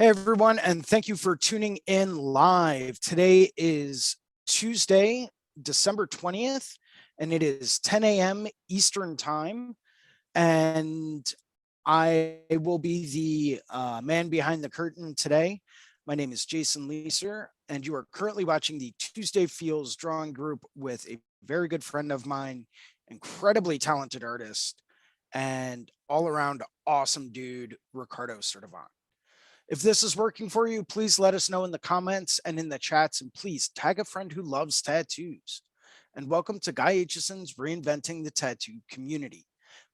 Hey everyone, and thank you for tuning in live. Today is Tuesday, December 20th, and it is 10 a.m. Eastern Time. And I will be the man behind the curtain today. My name is Jason Leeser, and you are currently watching the Tuesday Feels Drawing Group with a very good friend of mine, incredibly talented artist, and all around awesome dude, Ricardo Sturdivant. If this is working for you, please let us know in the comments and in the chats, and please tag a friend who loves tattoos. And welcome to Guy Aitchison's Reinventing the Tattoo Community,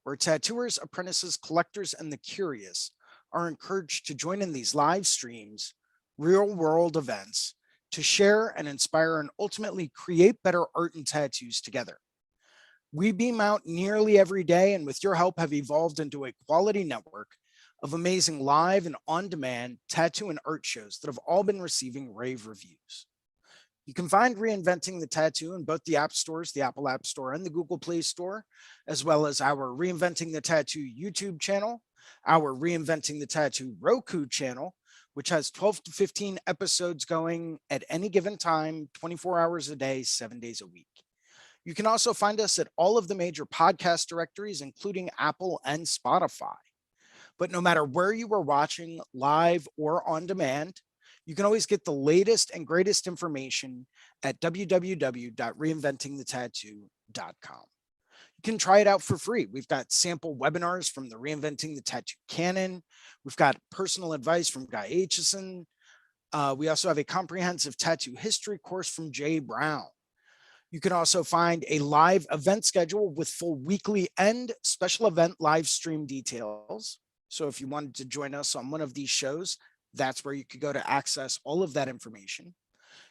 where tattooers, apprentices, collectors, and the curious are encouraged to join in these live streams, real-world events, to share and inspire and ultimately create better art and tattoos together. We beam out nearly every day, and with your help have evolved into a quality network of amazing live and on-demand tattoo and art shows that have all been receiving rave reviews. You can find Reinventing the Tattoo in both the app stores, the Apple App Store and the Google Play Store, as well as our Reinventing the Tattoo YouTube channel, our Reinventing the Tattoo Roku channel, which has 12 to 15 episodes going at any given time, 24 hours a day, 7 days a week. You can also find us at all of the major podcast directories, including Apple and Spotify. But no matter where you are watching live or on demand, you can always get the latest and greatest information at www.reinventingthetattoo.com. You can try it out for free. We've got sample webinars from the Reinventing the Tattoo Canon. We've got personal advice from Guy Aitchison. We also have a comprehensive tattoo history course from Jay Brown. You can also find a live event schedule with full weekly and special event live stream details. So if you wanted to join us on one of these shows, that's where you could go to access all of that information.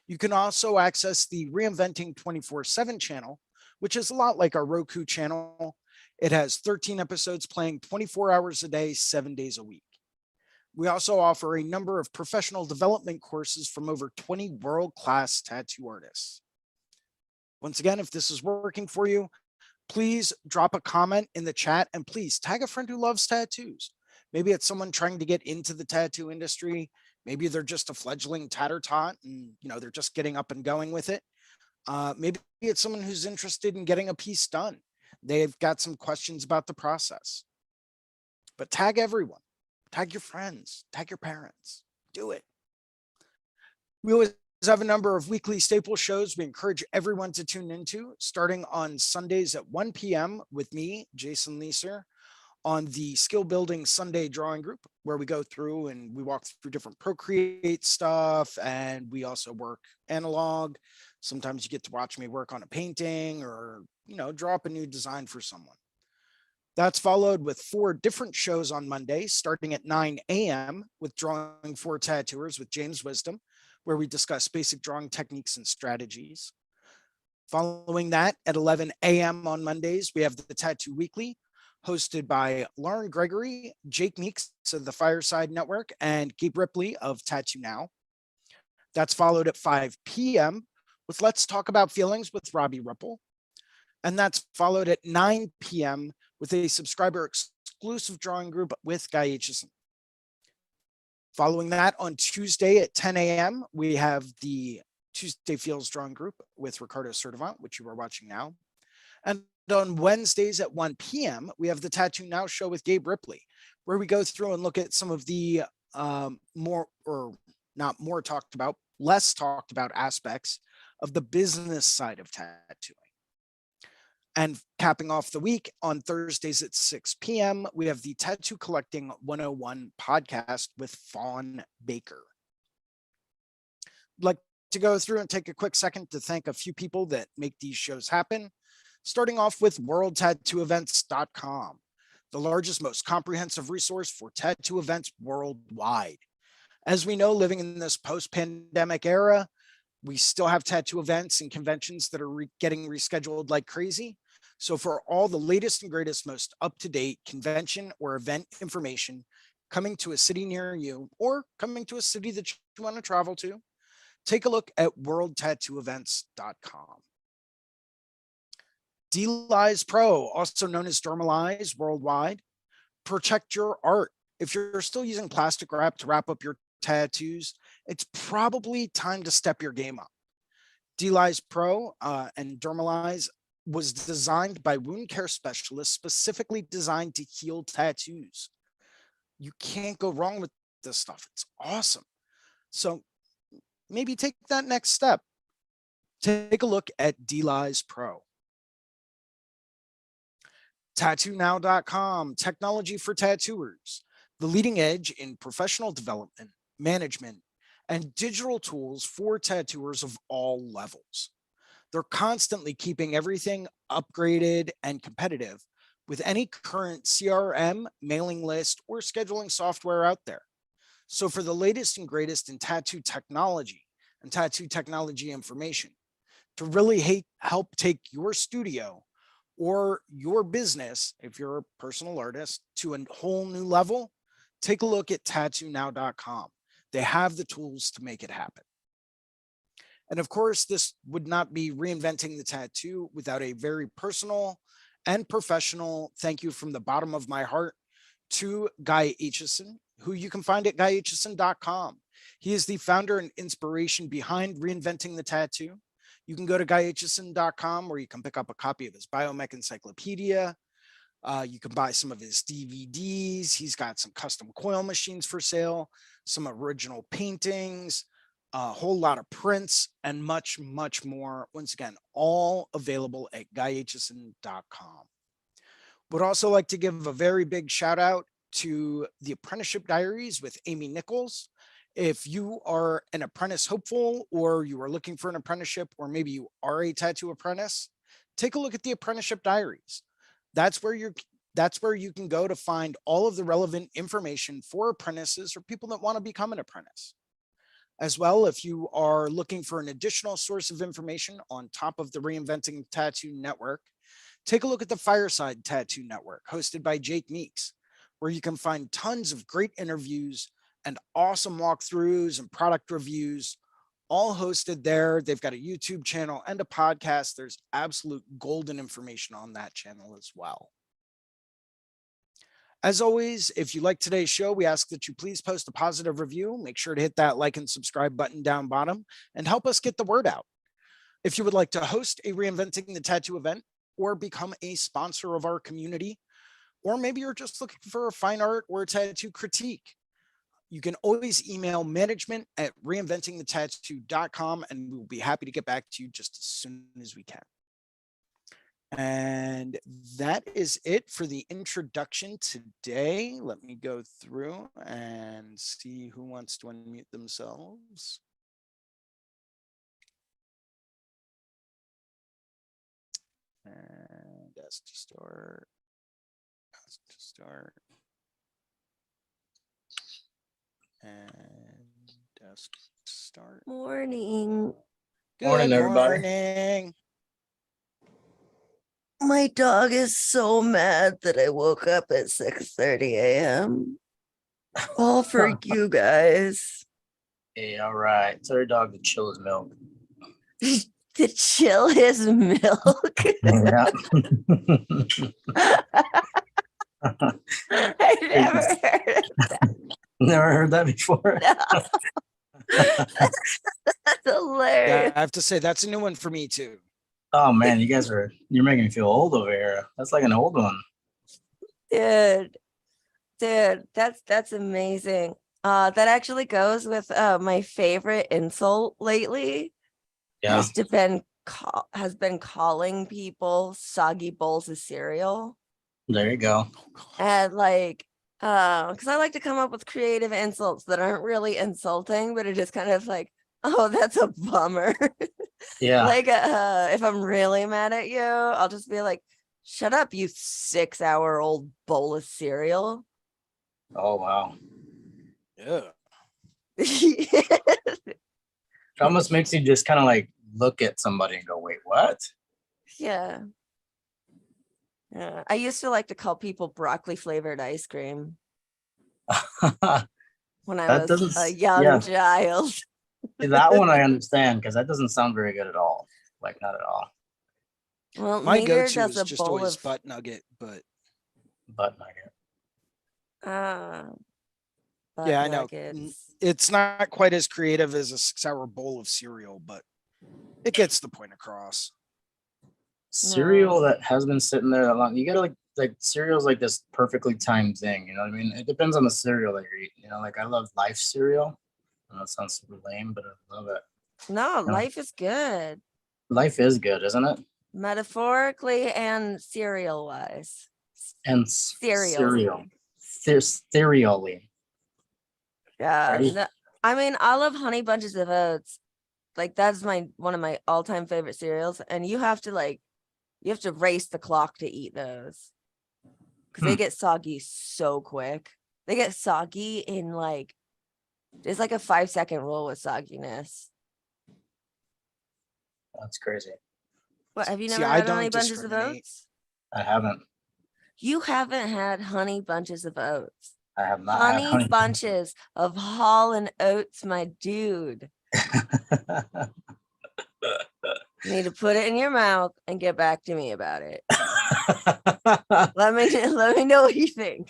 You can also access the Reinventing 24/7 channel, which is a lot like our Roku channel. It has 13 episodes playing 24 hours a day, 7 days a week. We also offer a number of professional development courses from over 20 world-class tattoo artists. Once again, if this is working for you, please drop a comment in the chat and please tag a friend who loves tattoos. Maybe it's someone trying to get into the tattoo industry. Maybe they're just a fledgling tatter tot and they're just getting up and going with it. Maybe it's someone who's interested in getting a piece done. They've got some questions about the process. But tag everyone, tag your friends, tag your parents, do it. We always have a number of weekly staple shows we encourage everyone to tune into, starting on Sundays at 1 p.m. with me, Jason Leeser, on the Skill Building Sunday Drawing Group, where we go through and we walk through different Procreate stuff, and we also work analog. Sometimes you get to watch me work on a painting or, draw up a new design for someone. That's followed with 4 different shows on Monday, starting at 9 a.m. with Drawing for Tattooers with James Wisdom, where we discuss basic drawing techniques and strategies. Following that, at 11 a.m. on Mondays, we have the Tattoo Weekly, hosted by Lauren Gregory, Jake Meeks of the Fireside Network, and Gabe Ripley of Tattoo Now. That's followed at 5 p.m. with Let's Talk About Feelings with Robbie Ripple. And that's followed at 9 p.m. with a subscriber exclusive drawing group with Guy Aitchison. Following that, on Tuesday at 10 a.m., we have the Tuesday Feels Drawing Group with Ricardo Sturdivant, which you are watching now. And on Wednesdays at 1 p.m., we have the Tattoo Now show with Gabe Ripley, where we go through and look at some of the less talked about aspects of the business side of tattooing. And capping off the week on Thursdays at 6 p.m., we have the Tattoo Collecting 101 podcast with Fawn Baker. I'd like to go through and take a quick second to thank a few people that make these shows happen, starting off with worldtattooevents.com, the largest, most comprehensive resource for tattoo events worldwide. As we know, living in this post-pandemic era, we still have tattoo events and conventions that are getting rescheduled like crazy. So for all the latest and greatest, most up-to-date convention or event information coming to a city near you or coming to a city that you want to travel to, take a look at worldtattooevents.com. D-Lies Pro, also known as Dermalize worldwide, protect your art. If you're still using plastic wrap to wrap up your tattoos, it's probably time to step your game up. DLIZE Pro and Dermalize was designed by wound care specialists, specifically designed to heal tattoos. You can't go wrong with this stuff. It's awesome. So maybe take that next step. Take a look at DLIZE Pro. TattooNow.com, technology for tattooers, the leading edge in professional development, management, and digital tools for tattooers of all levels. They're constantly keeping everything upgraded and competitive with any current CRM, mailing list, or scheduling software out there. So for the latest and greatest in tattoo technology and tattoo technology information, to really help take your studio or your business, if you're a personal artist, to a whole new level, take a look at TattooNow.com. They have the tools to make it happen. And of course, this would not be Reinventing the Tattoo without a very personal and professional thank you from the bottom of my heart to Guy Aitchison, who you can find at guyaitchison.com. He is the founder and inspiration behind Reinventing the Tattoo. You can go to guyaitchison.com where you can pick up a copy of his Biomech Encyclopedia. You can buy some of his DVDs. He's got some custom coil machines for sale, some original paintings, a whole lot of prints, and much, much more. Once again, all available at guyaitchison.com. Would also like to give a very big shout out to the Apprenticeship Diaries with Amy Nichols. If you are an apprentice hopeful, or you are looking for an apprenticeship, or maybe you are a tattoo apprentice, take a look at the Apprenticeship Diaries. That's where you can go to find all of the relevant information for apprentices or people that want to become an apprentice. As well, if you are looking for an additional source of information on top of the Reinventing Tattoo Network, take a look at the Fireside Tattoo Network, hosted by Jake Meeks, where you can find tons of great interviews and awesome walkthroughs and product reviews, all hosted there. They've got a YouTube channel and a podcast. There's absolute golden information on that channel as well. As always, if you like today's show, we ask that you please post a positive review. Make sure to hit that like and subscribe button down bottom and help us get the word out. If you would like to host a Reinventing the Tattoo event or become a sponsor of our community, or maybe you're just looking for a fine art or a tattoo critique, you can always email management@reinventingthetattoo.com and we'll be happy to get back to you just as soon as we can. And that is it for the introduction today. Let me go through and see who wants to unmute themselves. And ask to start. Ask to start. And ask to start. Morning. Good Morning, everybody. morning. My dog is so mad that I woke up at 6:30 a.m. All for you guys. Hey, all right. Tell your dog to chill his milk. To chill his milk. Yeah. I never heard of that. Never heard that before. That's hilarious. Yeah, I have to say that's a new one for me too. Oh man, you're making me feel old over here. That's like an old one. Dude, that's amazing. That actually goes with my favorite insult lately. Yeah. Has been calling people soggy bowls of cereal. There you go. And like, because I like to come up with creative insults that aren't really insulting, but it is kind of like, oh, that's a bummer. Yeah. Like, if I'm really mad at you, I'll just be like, shut up, you 6-hour-old bowl of cereal. Oh wow. Yeah. It almost makes you just kind of like look at somebody and go, wait, what? Yeah. Yeah. I used to like to call people broccoli flavored ice cream when I was a young child. That one I understand, because that doesn't sound very good at all. Like, not at all. Well, My neither go-to does is a just bowl always of butt nugget, but Butt nugget. butt Yeah, I know. nuggets. It's not quite as creative as a 6-hour bowl of cereal, but it gets the point across. Cereal that has been sitting there that long. You gotta like cereal's like this perfectly timed thing. You know what I mean? It depends on the cereal that you're eating. You know, like I love Life cereal. I know it sounds super lame, but I love it. No, Yeah. life is good. Life is good, isn't it? Metaphorically and cereal wise. And Cereal. cereally. Yeah. Right? No, I mean, I love Honey Bunches of Oats. Like that's one of my all-time favorite cereals. And you have to race the clock to eat those. Because they get soggy so quick. They get soggy in like, it's like a 5-second rule with sogginess. That's crazy. What, have you See, never I had don't Honey Bunches of discriminate. Oats? I haven't. You haven't had Honey Bunches of Oats. I have not had Honey bunches of Hall and Oats, my dude. You need to put it in your mouth and get back to me about it. Let me know what you think.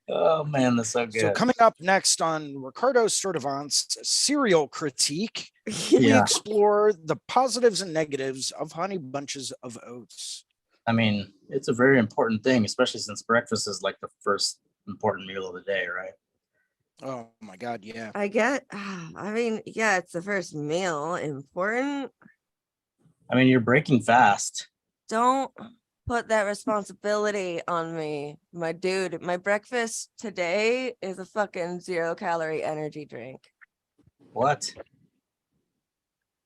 Oh man, that's so good. So coming up next on Ricardo Sturdivant's cereal critique, we Yeah. explore the positives and negatives of Honey Bunches of Oats. I mean, it's a very important thing, especially since breakfast is like the first important meal of the day, right? Oh my God, yeah. I mean, yeah, it's the first meal. Important. I mean, you're breaking fast. Don't put that responsibility on me, my dude. My breakfast today is a fucking 0-calorie energy drink. What?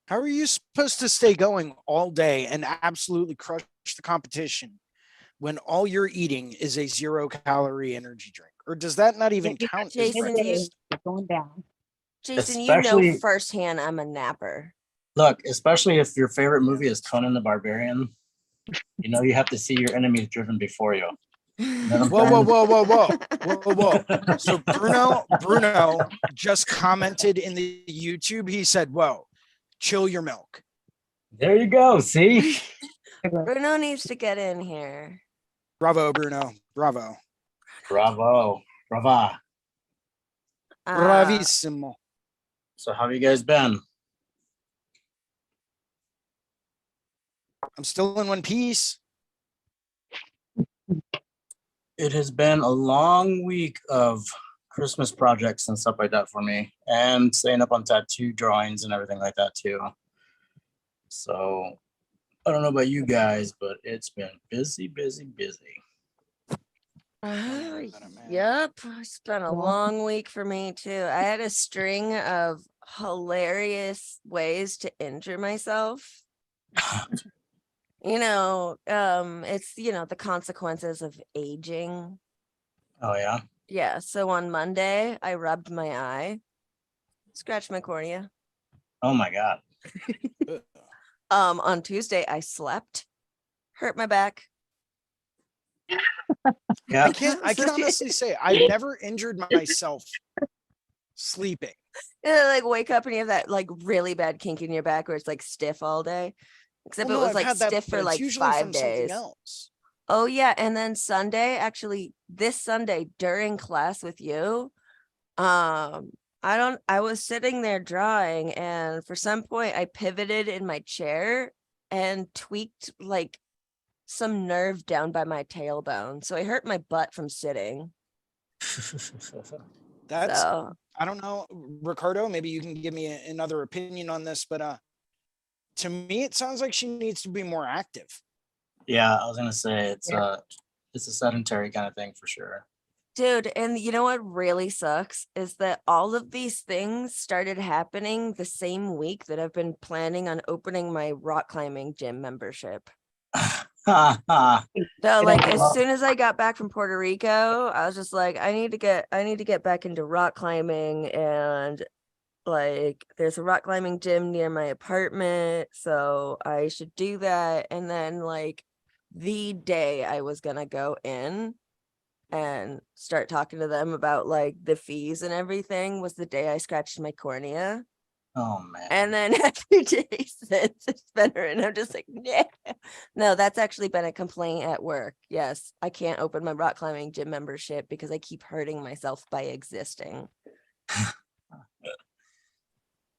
How are you supposed to stay going all day and absolutely crush the competition when all you're eating is a 0-calorie energy drink? Or does that not even count as Jason, breakfast? going down. Jason, you know Especially- firsthand I'm a napper. Look, especially if your favorite movie is Conan the Barbarian, you know you have to see your enemies driven before you. Whoa, whoa, whoa, whoa, whoa, whoa, whoa. So Bruno just commented in the YouTube. He said, "Whoa, chill your milk." There you go. See? Bruno needs to get in here. Bravo, Bruno. Bravo. Bravo. Brava. Bravissimo. So how have you guys been? I'm still in one piece. It has been a long week of Christmas projects and stuff like that for me, and staying up on tattoo drawings and everything like that too. So I don't know about you guys, but it's been busy, busy, busy. Yep, it's been a long week for me too. I had a string of hilarious ways to injure myself. It's the consequences of aging. Oh yeah. Yeah, so on Monday I rubbed my eye, scratched my cornea. Oh my God. On Tuesday I slept, hurt my back. Yeah. I can honestly say I've never injured myself sleeping. Like wake up and you have that like really bad kink in your back where it's like stiff all day. Except Well, it no, was I've like had that, stiff but for it's like usually 5 from something days. else. Oh yeah, and then Sunday, actually this Sunday during class with you, I was sitting there drawing and for some point I pivoted in my chair and tweaked like some nerve down by my tailbone. So I hurt my butt from sitting. That's So I don't know, Ricardo, maybe you can give me another opinion on this, but to me it sounds like she needs to be more active. Yeah, I was gonna say it's a sedentary kind of thing for sure. dude, and you know what really sucks is that all of these things started happening the same week that I've been planning on opening my rock climbing gym membership. So like as soon as I got back from Puerto Rico, I was just like, I need to get back into rock climbing, and like there's a rock climbing gym near my apartment, so I should do that. And then like the day I was gonna go in and start talking to them about like the fees and everything was the day I scratched my cornea. Oh man. And then every day since it's been her, and I'm just like, yeah. No, that's actually been a complaint at work. Yes, I can't open my rock climbing gym membership because I keep hurting myself by existing.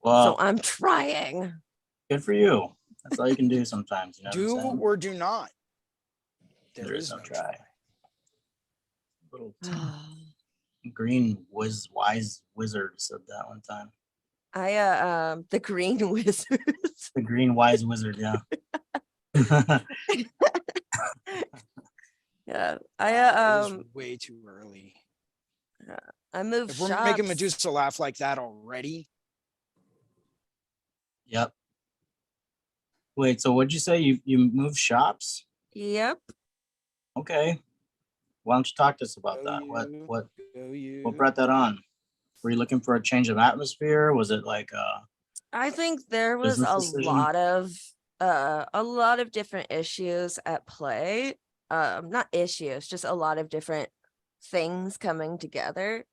Well, So I'm trying. good for you. That's all you can do sometimes. You know Do what I'm saying? or do not. There is no try. Little green wise wizard said that one time. The green wizards. The green wise wizard, yeah. Yeah. It is way too early. I moved If we're shops. making Medusa laugh like that already. Yep. Wait, so what'd you say? You moved shops? Yep. Okay. Why don't you talk to us about Go that? you, What go you. brought that on? Were you looking for a change of atmosphere? Was it like I think there was business a decision? lot of different issues at play. Not issues, just a lot of different things coming together.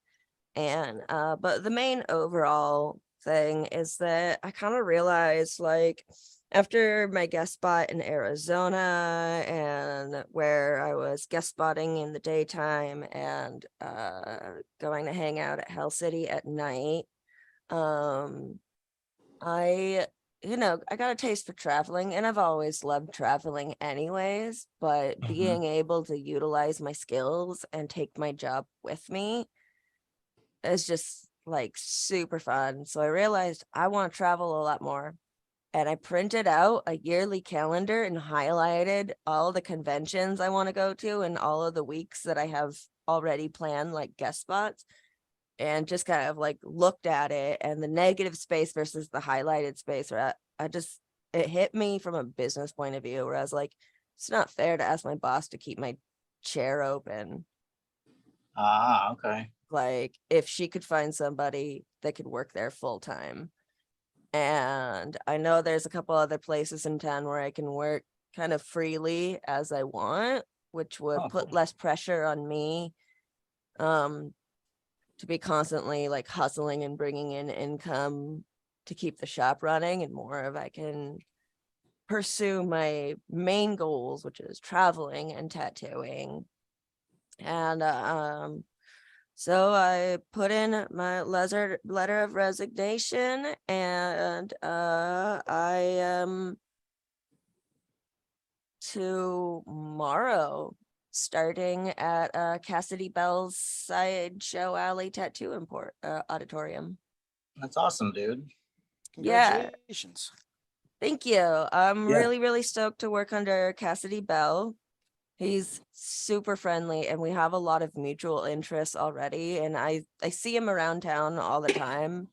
And but the main overall thing is that I kind of realized, like, after my guest spot in Arizona, and where I was guest spotting in the daytime and going to hang out at Hell City at night, I I got a taste for traveling, and I've always loved traveling anyways, but Mhm. being able to utilize my skills and take my job with me is just like super fun. So I realized I want to travel a lot more. And I printed out a yearly calendar and highlighted all the conventions I want to go to and all of the weeks that I have already planned, like guest spots, and just kind of like looked at it and the negative space versus the highlighted space. Where it hit me from a business point of view, where I was like, it's not fair to ask my boss to keep my chair open. Ah, okay. Like, if she could find somebody that could work there full time. And I know there's a couple other places in town where I can work kind of freely as I want, which would Oh, put cool. less pressure on me to be constantly like hustling and bringing in income to keep the shop running, and more of I can pursue my main goals, which is traveling and tattooing. And so I put in my letter of resignation, and I am tomorrow starting at Cassidy Bell's Sideshow Alley Tattoo Import Auditorium. That's awesome, dude. Yeah. Congratulations. Thank you. I'm Yeah. really, really stoked to work under Cassidy Bell. He's super friendly, and we have a lot of mutual interests already. And I see him around town all the time.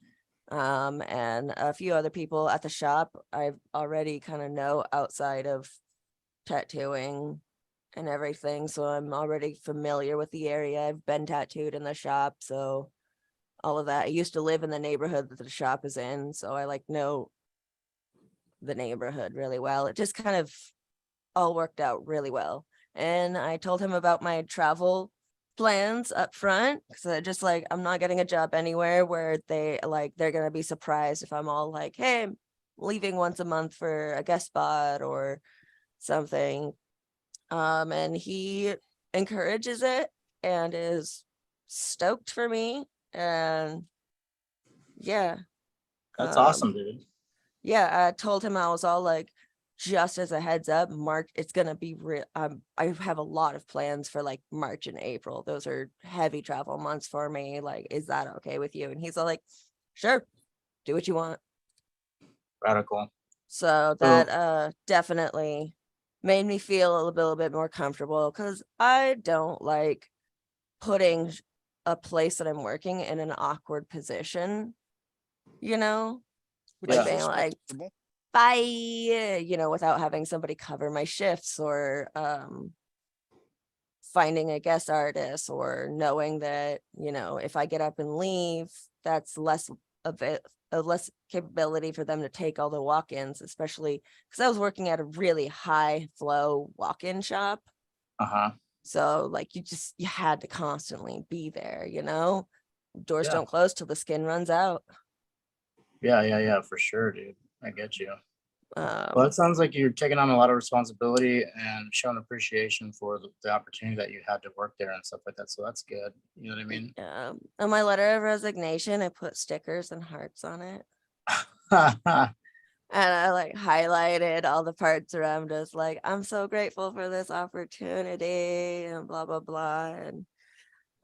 And a few other people at the shop I've already kind of know outside of tattooing and everything. So I'm already familiar with the area. I've been tattooed in the shop. So all of that. I used to live in the neighborhood that the shop is in. So I like know the neighborhood really well. It just kind of all worked out really well. And I told him about my travel plans up front, because just like, I'm not getting a job anywhere where they're gonna be surprised if I'm all like, hey, I'm leaving once a month for a guest spot or something. And he encourages it and is stoked for me. And yeah, That's awesome, dude. yeah, I told him, I was all like, just as a heads up, March, it's gonna be real. I have a lot of plans for like March and April. Those are heavy travel months for me. Like, is that okay with you? And he's all like, sure, do what you want. Radical. So that definitely made me feel a little bit more comfortable, because I don't like putting a place that I'm working in an awkward position, Which like is being like, respectable. bye, without having somebody cover my shifts, or finding a guest artist, or knowing that, if I get up and leave, that's less of it, a less capability for them to take all the walk-ins, especially because I was working at a really high flow walk-in shop. Uh-huh. So like, you had to constantly be there, doors Yeah. don't close till the skin runs out. Yeah, for sure, dude. I get you. Well, Um, it sounds like you're taking on a lot of responsibility and showing appreciation for the opportunity that you had to work there and stuff like that. So that's good. You know what I mean? on my letter of resignation, I put stickers and hearts on it. And I like highlighted all the parts where I'm just like, I'm so grateful for this opportunity and blah, blah, blah. And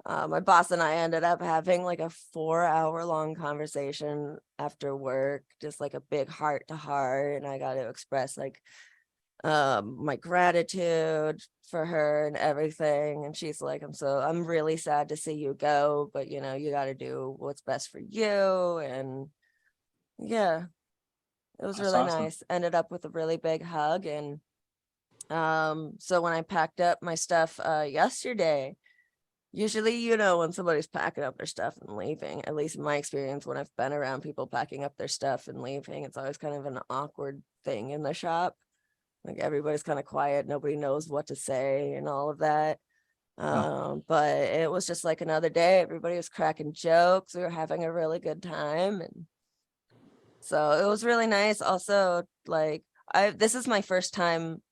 my boss and I ended up having like a 4-hour long conversation after work, just like a big heart to heart. And I got to express like my gratitude for her and everything. And she's like, I'm really sad to see you go, but you know, you got to do what's best for you. And yeah, it was That's really awesome. nice. Ended up with a really big hug. And so when I packed up my stuff yesterday, usually, you know, when somebody's packing up their stuff and leaving, at least in my experience, when I've been around people packing up their stuff and leaving, it's always kind of an awkward thing in the shop. Like everybody's kind of quiet, nobody knows what to say and all of that. But it was just like another day. Everybody was cracking jokes. We were having a really good time. And so it was really nice. Also, like this is my first time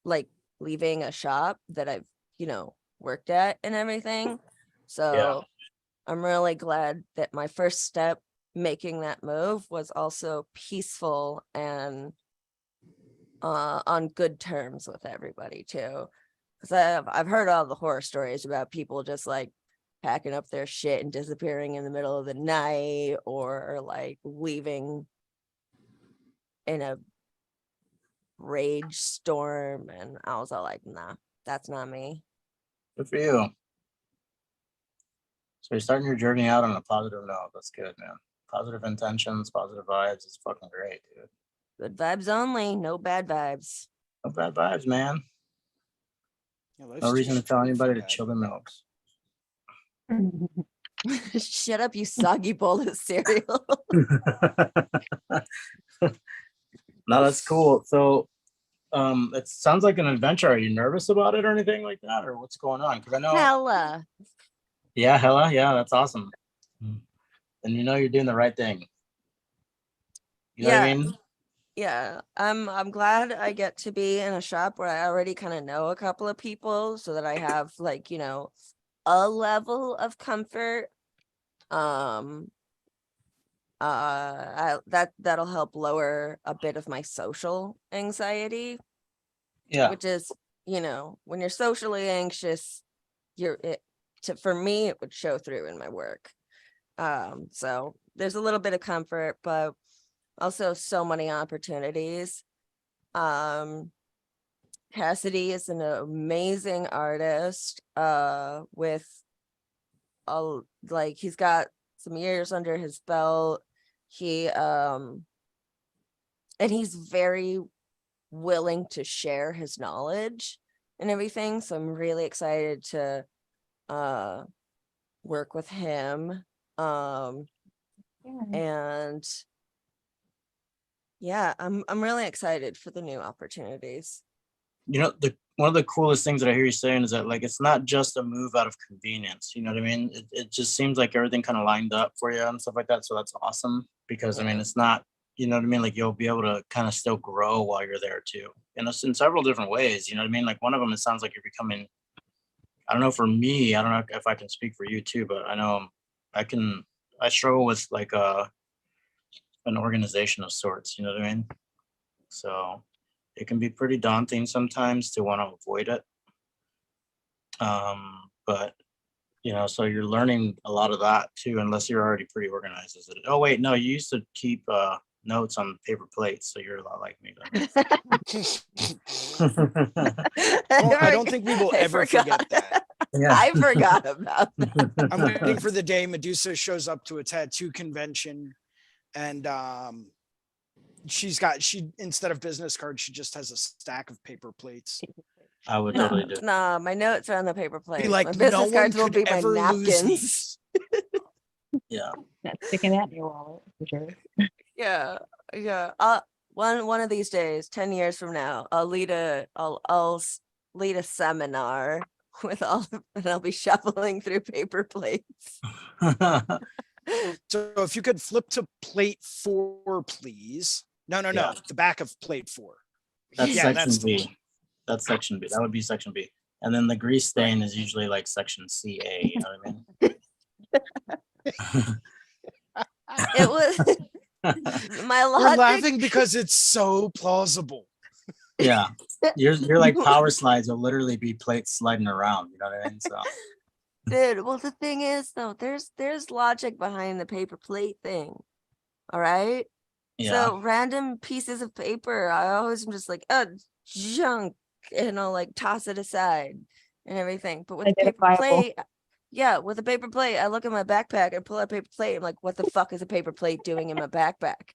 like leaving a shop that I've, you know, worked at and everything. So I'm really glad that my first step making that move was also peaceful and on good terms with everybody too. Because I've heard all the horror stories about people just like packing up their shit and disappearing in the middle of the night, or like leaving in a rage storm. And I was all like, nah, that's not me. Good for you. So you're starting your journey out on a positive note. That's good, man. Positive intentions, positive vibes. It's fucking great, dude. Good vibes only, no bad vibes. No bad vibes, man. Yeah, life's No too reason to tell short for anybody to bad chill their milks. Shut up, you soggy bowl of cereal. No, that's cool. So it sounds like an adventure. Are you nervous about it or anything like that? Or what's going on? Because I know Hella. hella, yeah, that's awesome. And you know you're doing the right thing. You know what I Yeah. mean? Yeah. I'm glad I get to be in a shop where I already kind of know a couple of people, so that I have like, you know, a level of comfort. That'll help lower a bit of my social anxiety, Yeah. which is, you know, when you're socially anxious, for me it would show through in my work. So there's a little bit of comfort, but also so many opportunities. Cassidy is an amazing artist with like he's got some years under his belt. He and he's very willing to share his knowledge and everything. So I'm really excited to work with him. And yeah, I'm really excited for the new opportunities. You know, one of the coolest things that I hear you saying is that like it's not just a move out of convenience. You know what I mean? It just seems like everything kind of lined up for you and stuff like that. So that's awesome because I mean it's not, you know what I mean? Like you'll be able to kind of still grow while you're there too. And it's in several different ways. You know what I mean? Like one of them, it sounds like you're becoming, I don't know, for me, I don't know if I can speak for you too, but I know I struggle with like an organization of sorts, you know what I mean? So it can be pretty daunting sometimes to want to avoid it. But you know, so you're learning a lot of that too, unless you're already pretty organized. Is it? Oh wait, no, you used to keep notes on paper plates, so you're a lot like me. I don't think we will ever forget that. Yeah. I forgot about that. I'm waiting for the day Medusa shows up to a tattoo convention, and she instead of business cards, she just has a stack of paper plates. I would totally do. No, my notes are on the paper plate. Be like, my business no one cards will could be my ever lose napkins. these. Yeah. That's sticking that in your wallet for sure. Yeah. One of these days, 10 years from now, I'll lead a seminar with and I'll be shuffling through paper plates. So if you could flip to plate 4, please. No, Yeah. the back of plate 4. That's Yeah, section that's the B. That's section B. That would be section B. And then the grease stain is usually like section CA, you know what I mean? It was my We're logic. laughing because it's so plausible. Yeah. You're like power slides will literally be plates sliding around, you know what I mean? So Dude, well, the thing is though, there's logic behind the paper plate thing. All right. yeah. So random pieces of paper, I always am just like, oh, junk, and I'll like toss it aside and everything. But with the paper Identifiable. plate, yeah, with a paper plate, I look at my backpack and pull out a paper plate. I'm like, what the fuck is a paper plate doing in my backpack?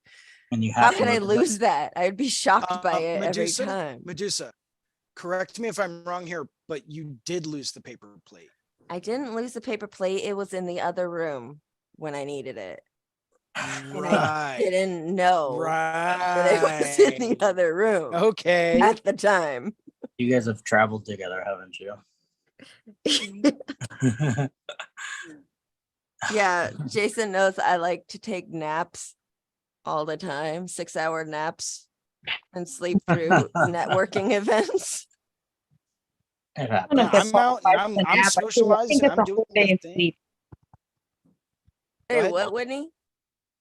And you How have to can I look at the- lose that? I'd be shocked by it every Medusa, time. Medusa, correct me if I'm wrong here, but you did lose the paper plate. I didn't lose the paper plate. It was in the other room when I needed it. And I Right. didn't know that it was in the Right. other room Okay. at the time. You guys have traveled together, haven't you? Yeah, Jason knows I like to take naps all the time, 6-hour naps, and sleep through networking events. It I don't know happens. if Yeah, that I'm out qualifies and as a I'm nap. I think socializing. that's I'm a doing whole day the of thing. sleep. Go Hey, ahead. what, Whitney?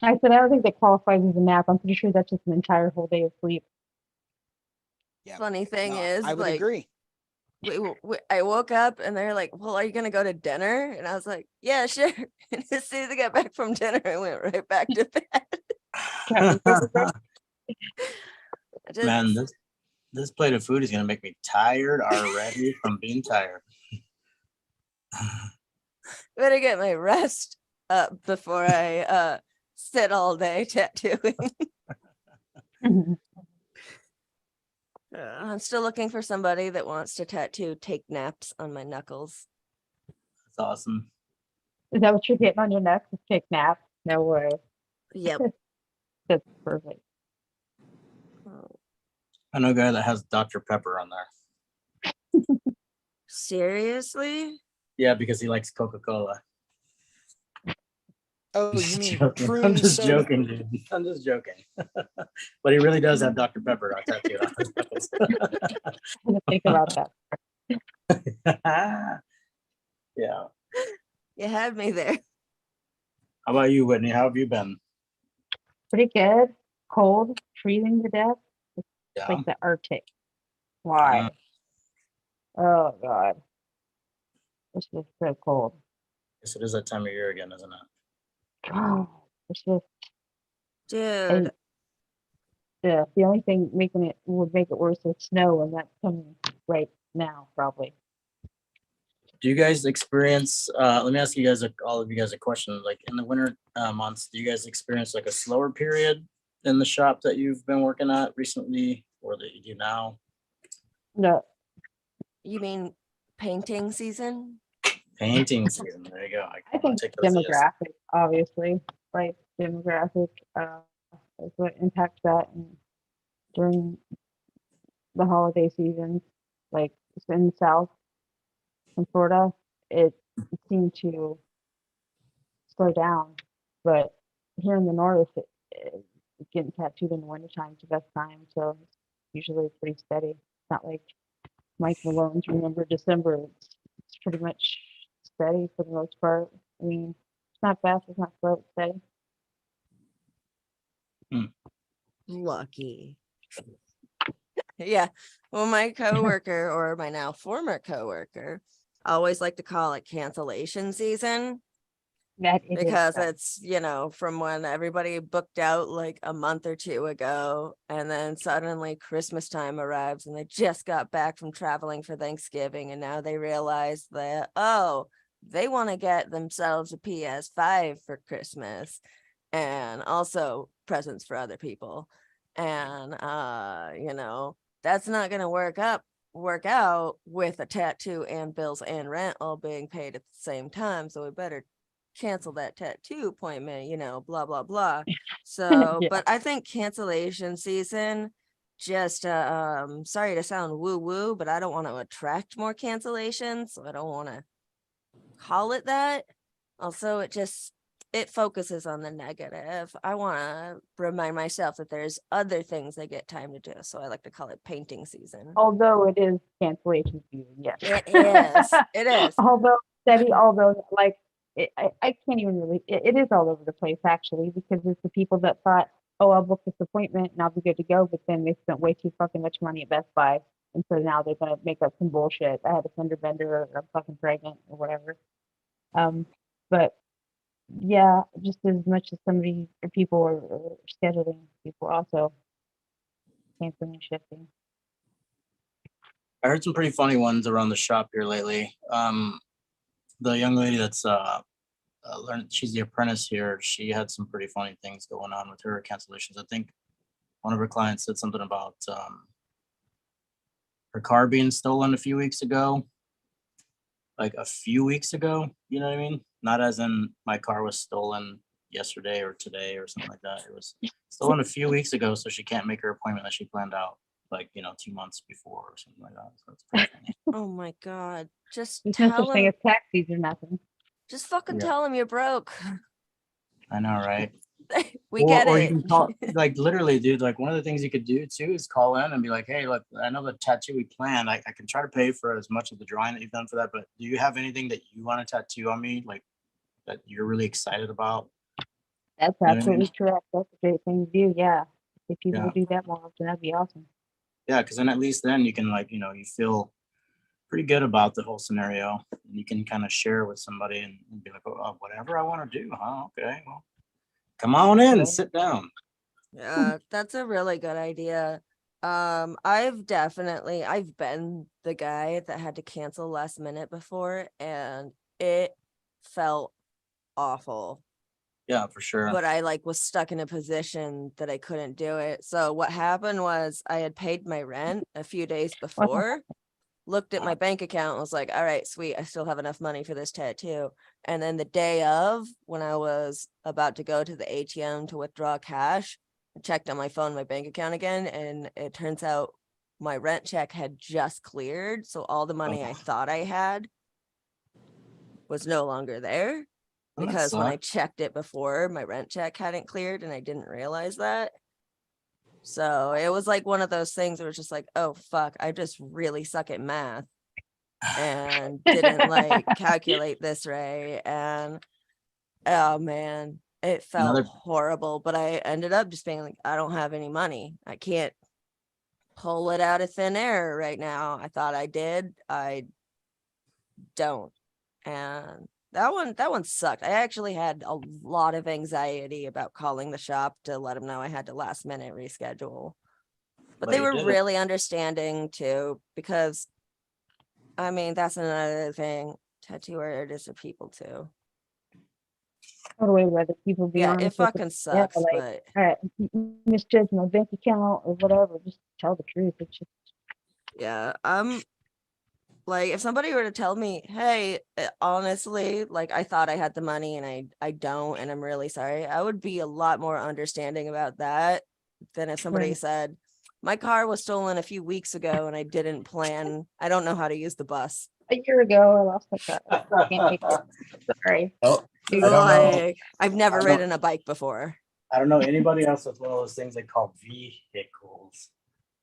I said I don't think that qualifies as a nap. I'm pretty sure that's just an entire whole day of sleep. Yeah. Funny thing No, is, I would like, agree. I woke up and they're like, well, are you gonna go to dinner? And I was like, yeah, sure. And as soon as I got back from dinner, I went right back to bed. Can't remember, bro. I just, Man, this plate of food is gonna make me tired already from being tired. better get my rest up before I sit all day tattooing. I'm still looking for somebody that wants to tattoo take naps on my knuckles. That's awesome. Is that what you're getting on your neck? To take naps? No way. Yep. That's perfect. I know a guy that has Dr. Pepper on there. Seriously? Yeah, because he likes Coca-Cola. Oh, I'm you just mean joking. I'm prune just soda? joking, dude. I'm just joking. But he really does have Dr. Pepper on tattooed on his knuckles. I didn't think about that. Yeah. You had me there. How about you, Whitney? How have you been? Pretty good. Cold, freezing to death. It's Yeah. like the Arctic. Why? Oh God. It's just so cold. Yes, it is that time of year again, isn't it? Oh, it's just Dude, the only thing would make it worse is snow, and that's coming right now, probably. Do you guys experience, let me ask you guys, all of you guys a question, like in the winter months, do you guys experience like a slower period in the shop that you've been working at recently or that you do now? No, you mean painting season? Painting season, there you go. I think take those as- demographic, obviously, like demographic is what impacts that, and during the holiday season, like in the South, in Florida, it seemed to slow down, but here in the North, getting tattooed in the wintertime is the best time, so it's usually pretty steady. It's not like Mike Malone's Remember December. It's pretty much steady for the most part. I mean, it's not fast, it's not slow, it's steady. Lucky. Yeah. Well, my coworker or my now former coworker always like to call it cancellation season That it is because fast. it's, you know, from when everybody booked out like a month or two ago, and then suddenly Christmas time arrives and they just got back from traveling for Thanksgiving, and now they realize that, oh, they want to get themselves a PS5 for Christmas and also presents for other people. And you know, that's not gonna work out with a tattoo and bills and rent all being paid at the same time. So we better cancel that tattoo appointment, you know, blah blah blah. So Yeah. but I think cancellation season, just sorry to sound woo woo, but I don't want to attract more cancellations, so I don't want to call it that. Also, it it focuses on the negative. I want to remind myself that there's other things I get time to do. So I like to call it painting season. Although it is cancellation season, yes. It is. It is. Although like I can't even really, it is all over the place actually, because it's the people that thought, oh, I'll book this appointment and I'll be good to go, but then they spent way too fucking much money at Best Buy, and so now they're gonna make up some bullshit. I had a fender bender, or I'm fucking pregnant, or whatever. But yeah, just as much as somebody or people are scheduling, people are also canceling and shifting. I heard some pretty funny ones around the shop here lately. The young lady that's learned, she's the apprentice here. She had some pretty funny things going on with her cancellations. I think one of her clients said something about her car being stolen a few weeks ago. Like a few weeks ago, you know what I mean? Not as in my car was stolen yesterday or today or something like that. It was stolen a few weeks ago, so she can't make her appointment that she planned out, like, 2 months before or something like that. So it's pretty funny. Oh my God. Just There's no tell such thing him. as taxis or nothing. Just fucking Yeah. tell him you're broke. I know, right? We get Or it. you can call, like, literally, dude, like, one of the things you could do too is call in and be like, hey, look, I know the tattoo we planned. I can try to pay for as much of the drawing that you've done for that, but do you have anything that you want to tattoo on me, like, that you're really excited about? That's You know what I mean? absolutely correct. That's a great thing to do. Yeah. If people Yeah. would do that more often, that'd be awesome. Yeah, because then at least then you can, like, you feel pretty good about the whole scenario. And you can kind of share with somebody and be like, oh, whatever I want to do, huh? Okay, well, come on in, Right. sit down. Yeah, that's a really good idea. I've been the guy that had to cancel last minute before, and it felt awful. Yeah, for sure. But I was stuck in a position that I couldn't do it. So what happened was I had paid my rent a few days before, looked at my bank account and was like, all right, sweet, I still have enough money for this tattoo. And then the day of, when I was about to go to the ATM to withdraw cash, I checked on my phone, my bank account again, and it turns out my rent check had just cleared. So all the money I thought I had was no longer there, Well, that because when I sucks. checked it before, my rent check hadn't cleared and I didn't realize that. So it was like one of those things where it was just like, oh fuck, I just really suck at math and didn't calculate this right. And oh man, it felt Another horrible. But I ended up just being like, I don't have any money. I can't pull it out of thin air right now. I thought I did. I don't. And that one sucked. I actually had a lot of anxiety about calling the shop to let them know I had to last minute reschedule. But they you were did it. really understanding too, because I mean, that's another thing. Tattoo artists are people too. Totally, whether people be Yeah, it honest with fucking them. sucks, Yeah, but all right, misjudge my bank account or whatever. Just tell the truth. It's just yeah, if somebody were to tell me, hey, honestly, I thought I had the money and I don't, and I'm really sorry, I would be a lot more understanding about that than if somebody Right. said, my car was stolen a few weeks ago and I didn't plan, I don't know how to use the bus. a year ago, I lost my car. I can't take it. Sorry. Oh, Dude, I don't know. I've never I don't- ridden a bike before. I don't know anybody else with one of those things they call vehicles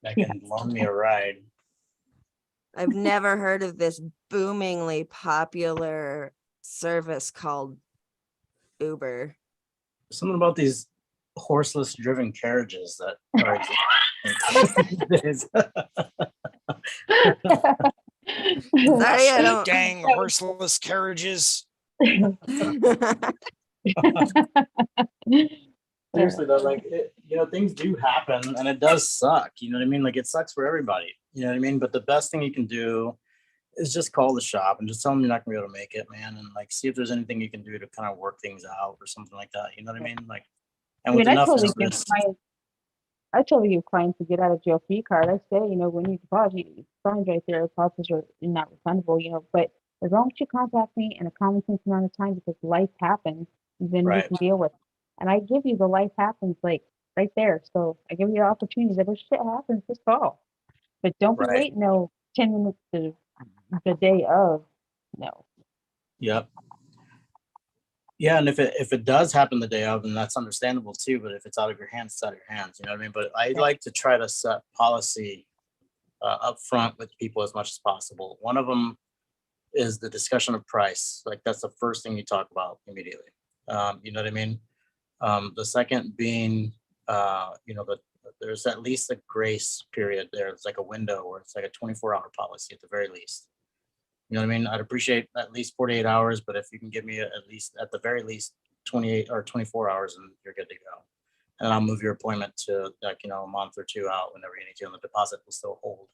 that can loan me a ride. I've never heard of this boomingly popular service called Uber. Something about these horseless driven carriages that are existing. Sorry, I don't. Dang horseless carriages. Seriously though, things do happen and it does suck. You know what I mean? It sucks for everybody. You know what I mean? But the best thing you can do is just call the shop and just tell them you're not gonna be able to make it, man, and see if there's anything you can do to kind of work things out or something like that. You know what I mean? And with I enough totally give notice. clients, I totally give clients to get out of jail free card. I say, when you deposit, it's fine right there. Deposits are not refundable, but as long as you contact me in a common sense amount of time, because life happens, then we Right. can deal with it. And I give you the life happens right there. So I give you the opportunity that if shit happens, just call. But don't be Right. waiting 10 minutes to the day of. No. Yep. Yeah, and if it does happen the day of, then that's understandable too. But if it's out of your hands, it's out of your hands. You know what I mean? But I Right. like to try to set policy up front with people as much as possible. One of them is the discussion of price. Like that's the first thing you talk about immediately. You know what I mean? The second being, you know, there's at least a grace period there. It's like a window where it's like a 24-hour policy at the very least. You know what I mean? I'd appreciate at least 48 hours, but if you can give me at least, at the very least, 28 or 24 hours, and you're good to go. And I'll move your appointment to like, you know, a month or two out whenever you need to, and the deposit will still hold.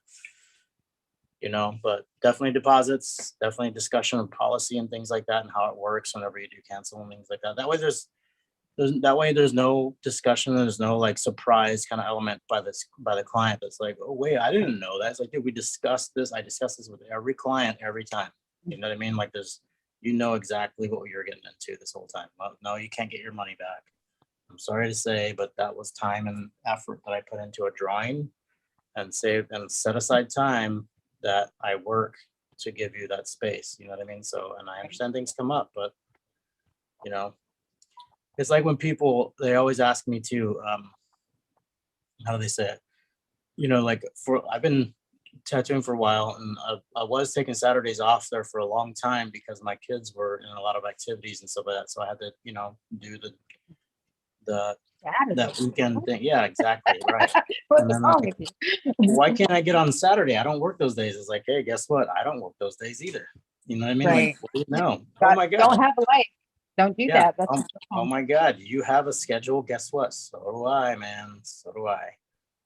You know, but definitely deposits, definitely discussion of policy and things like that and how it works whenever you do cancel and things like that. That way there's no discussion, there's no like surprise kind of element by the client that's like, oh wait, I didn't know that. It's like, dude, we discussed this. I discuss this with every client every time. You know what I mean? Like there's, you know exactly what you're getting into this whole time. Well, no, you can't get your money back. I'm sorry to say, but that was time and effort that I put into a drawing and saved and set aside time that I work to give you that space. You know what I mean? So, and I understand things come up, but you know, it's like when people, they always ask me to, how do they say it? You know, like I've been tattooing for a while and I was taking Saturdays off there for a long time because my kids were in a lot of activities and stuff like that. So I had to, you know, do that Saturday. weekend thing. Yeah, exactly. Right. What's And then wrong like, with you? why can't I get on Saturday? I don't work those days. It's like, hey, guess what? I don't work those days either. You know what I mean? Right. Like, what do you know? Oh God, my God. don't have a life. Don't do Yeah. that. That's Oh my God. You have a schedule. Guess what? So do I, man. So do I.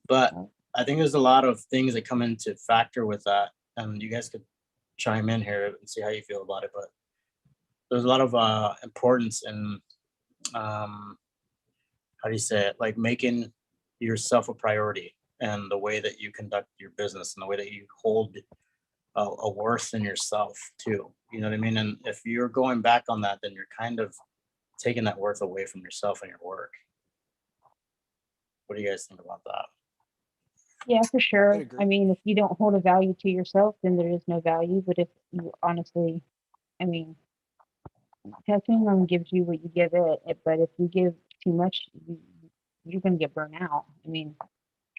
But I think there's a lot of things that come into factor with that. And you guys could chime in here and see how you feel about it. But there's a lot of importance in, how do you say it? Like making yourself a priority and the way that you conduct your business and the way that you hold a worth in yourself too. You know what I mean? And if you're going back on that, then you're kind of taking that worth away from yourself and your work. What do you guys think about that? Yeah, for I'd sure. agree. I mean, if you don't hold a value to yourself, then there is no value. But if you honestly, I mean, tattooing only gives you what you give it. But if you give too much, you're going to get burnt out. I mean,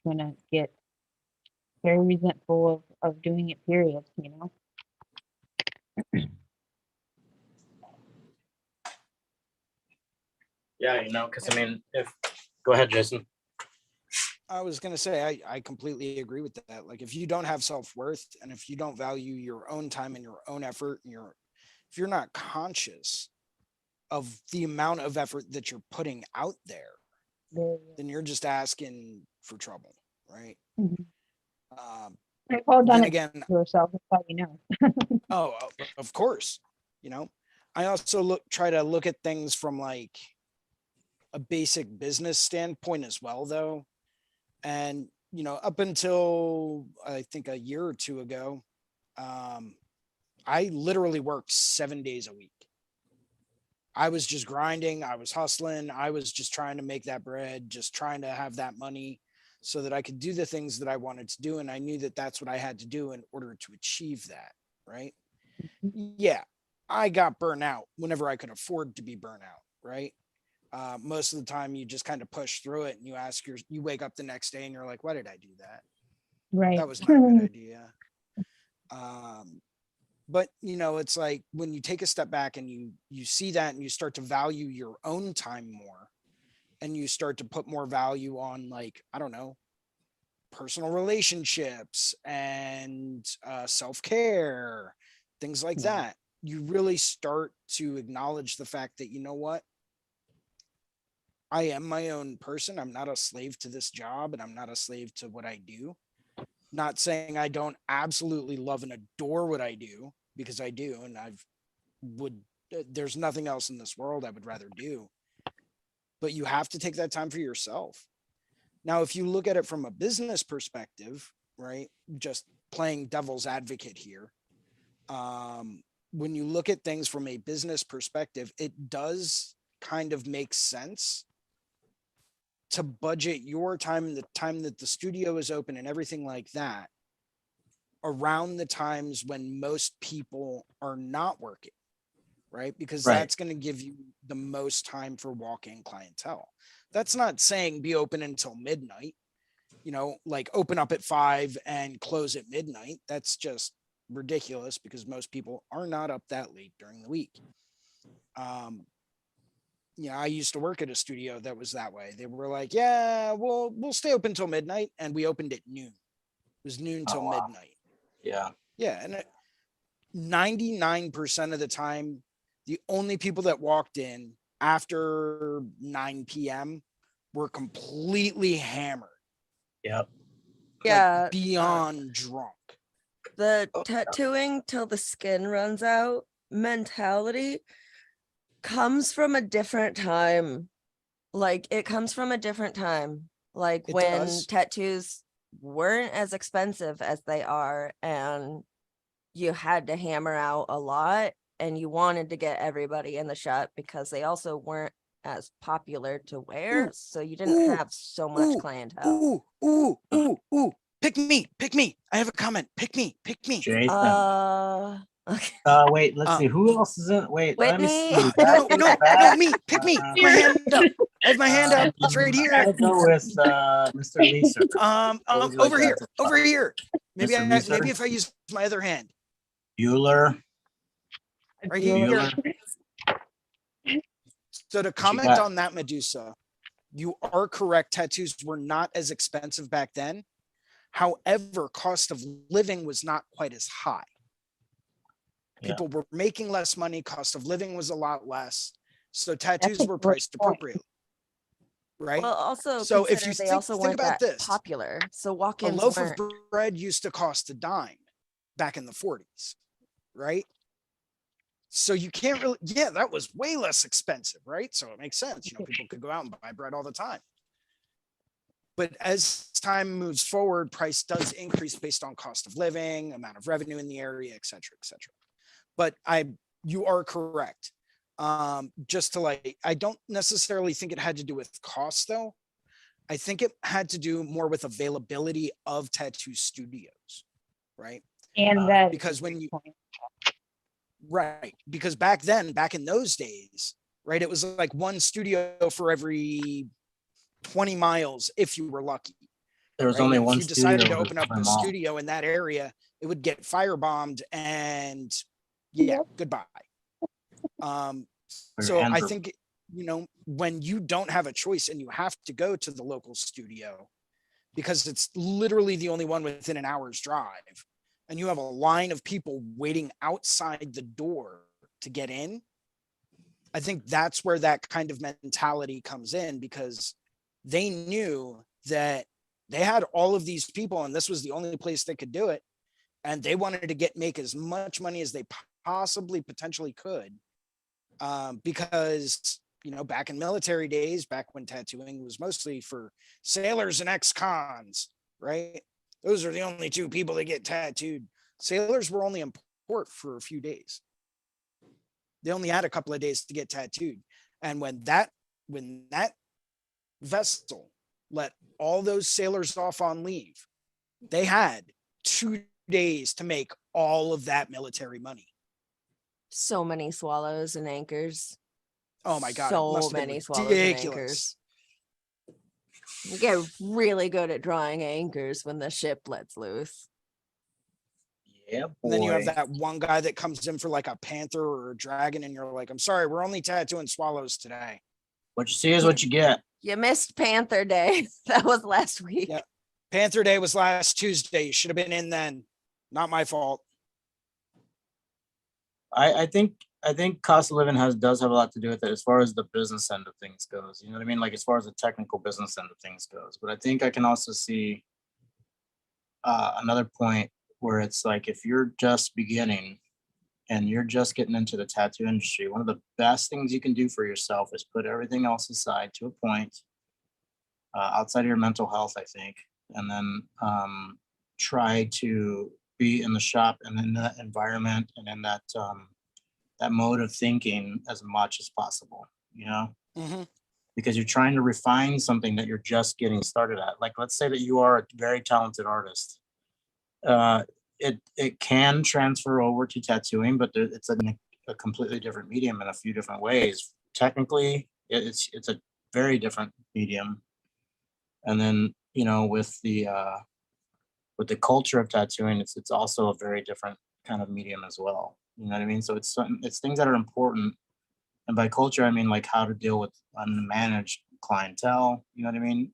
you're going to get very resentful of doing it, period, you know? Yeah, you know, because I mean, go ahead, Jason. I was going to say, I completely agree with that. Like if you don't have self-worth and if you don't value your own time and your own effort and if you're not conscious of the amount of effort that you're putting out there, then you're just asking for trouble. Right. Mhm. Um, We've all done then it again, to ourselves. That's how you know. oh, of course, you know, I also try to look at things from like a basic business standpoint as well, though. And, you know, up until I think a year or two ago, I literally worked 7 days a week. I was just grinding. I was hustling. I was just trying to make that bread, just trying to have that money so that I could do the things that I wanted to do. And I knew that that's what I had to do in order to achieve that. Right. Yeah. I got burnt out whenever I could afford to be burnt out. Right. Most of the time you just kind of push through it and you wake up the next day and you're like, why did I do that? Right. That was not a good idea. But you know, it's like when you take a step back and you see that and you start to value your own time more and you start to put more value on like, I don't know, personal relationships and self-care, things like that, you really start to acknowledge the fact that, you know what? I am my own person. I'm not a slave to this job and I'm not a slave to what I do. Not saying I don't absolutely love and adore what I do, because I do. And there's nothing else in this world I would rather do. But you have to take that time for yourself. Now, if you look at it from a business perspective, right, just playing devil's advocate here, when you look at things from a business perspective, it does kind of make sense to budget your time and the time that the studio is open and everything like that around the times when most people are not working, right? Because Right. that's going to give you the most time for walk-in clientele. That's not saying be open until midnight, like open up at 5 and close at midnight. That's just ridiculous because most people are not up that late during the week. I used to work at a studio that was that way. They were like, yeah, we'll stay open till midnight. And we opened at noon. It was noon till wow. midnight. Yeah. Yeah. And 99% of the time, the only people that walked in after 9 p.m. were completely hammered, Yep. Yeah. like beyond drunk. The tattooing till the skin runs out mentality comes from a different time. Like it comes from a different time. Like It when does. tattoos weren't as expensive as they are, and you had to hammer out a lot, and you wanted to get everybody in the shop because they also weren't as popular to wear. Ooh, So you didn't ooh, have so much clientele. Ooh. Pick me. I have a comment. Pick me. Jason. Okay. Wait, let's see. Who else is in? Wait, let me Whitney. see. No, me. Pick me. My hand up. I have my hand up. It's right I here. gotta go with Mr. Leeser. What would you like Over to here. add to the Over top? here. Maybe Mr. Leeser? maybe if I use my other hand. Bueller. Right here. Bueller. So to you comment got? on that, Medusa, you are correct. Tattoos were not as expensive back then. However, cost of living was not quite as high. Yeah. People were making less money. Cost of living was a lot less. So tattoos a were great priced point. appropriately. Right. Well, also So if consider you they also think weren't about that this, popular. So a walk-ins loaf weren't. of bread used to cost a dime back in the 40s, right? So you can't really, that was way less expensive, right? So it makes sense. People could go out and buy bread all the time. But as time moves forward, price does increase based on cost of living, amount of revenue in the area, et cetera, et cetera. But you are correct. I don't necessarily think it had to do with cost though. I think it had to do more with availability of tattoo studios, right? And that Because because back in those days, right, it was like one studio for every 20 miles if you were lucky. There was right? only If one you decided to studio open up in a the mall. studio in that area, it would get firebombed and goodbye. So I think, when you don't have a choice and you have to go to the local studio because it's literally the only one within an hour's drive, and you have a line of people waiting outside the door to get in, I think that's where that kind of mentality comes in, because they knew that they had all of these people and this was the only place they could do it. And they wanted to make as much money as they possibly potentially could. Because, back in military days, back when tattooing was mostly for sailors and ex-cons, right? Those are the only two people that get tattooed. Sailors were only in port for a few days. They only had a couple of days to get tattooed. And when that vessel let all those sailors off on leave, they had 2 days to make all of that military money. So many swallows and anchors. Oh my God. So many swallows and anchors. You get really good at drawing anchors when the ship lets loose. Yeah, boy. And then you have that one guy that comes in for like a panther or a dragon, and you're like, I'm sorry, we're only tattooing swallows today. What you see is what you get. You missed Panther Day. That was last week. Yeah. Panther Day was last Tuesday. You should have been in then. Not my fault. I think cost of living does have a lot to do with it as far as the business end of things goes. You know what I mean? Like as far as the technical business end of things goes. But I think I can also see another point where it's like, if you're just beginning and you're just getting into the tattoo industry, one of the best things you can do for yourself is put everything else aside to a point, outside of your mental health, I think, and then try to be in the shop and in that environment and in that mode of thinking as much as possible, because you're trying to refine something that you're just getting started at. Like, let's say that you are a very talented artist. It can transfer over to tattooing, but it's an a completely different medium in a few different ways. Technically, it's a very different medium. And then, you know, with the culture of tattooing, it's also a very different kind of medium as well. You know what I mean? So it's things that are important. And by culture, I mean like how to deal with unmanaged clientele. You know what I mean?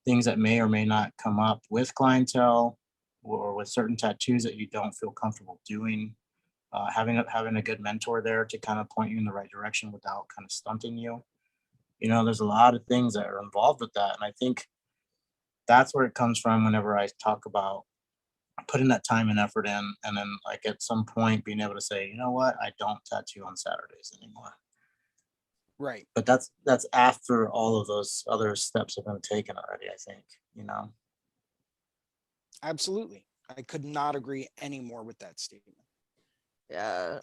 Things that may or may not come up with clientele or with certain tattoos that you don't feel comfortable doing. Having a good mentor there to kind of point you in the right direction without kind of stunting you. You know, there's a lot of things that are involved with that. And I think that's where it comes from whenever I talk about putting that time and effort in, and then like at some point being able to say, you know what, I don't tattoo on Saturdays anymore. Right. But that's after all of those other steps have been taken already, I think, you know. Absolutely. I could not agree any more with that statement. Yeah,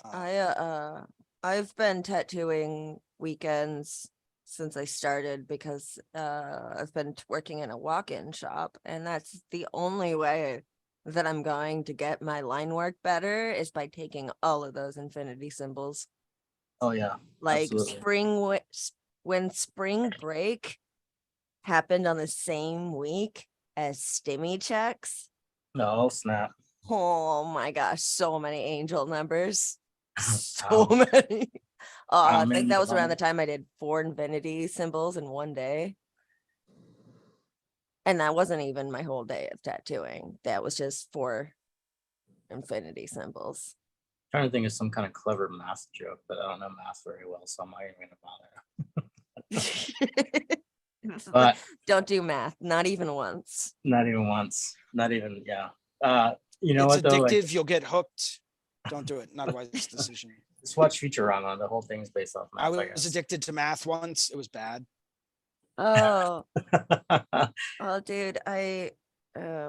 I've been tattooing weekends since I started because I've been working in a walk-in shop, and that's the only way that I'm going to get my line work better is by taking all of those infinity symbols. Oh yeah, Like absolutely. when spring break happened on the same week as stimmy checks. No snap. Oh my gosh, so many angel numbers. So Wow. many. I think Man, that was around the time I did 4 infinity symbols in one day. And that wasn't even my whole day of tattooing. That was just 4 infinity symbols. trying to think of some kind of clever math joke, but I don't know math very well, so I'm not even gonna bother. But Don't do math, not even once. not even once. Not even, yeah. You know It's what though? addictive. Like, You'll get hooked. Don't do it. Not a wise decision. just watch Futurama. The whole thing's based off math, I I was guess. addicted to math once. It was bad. Oh, oh, dude, oh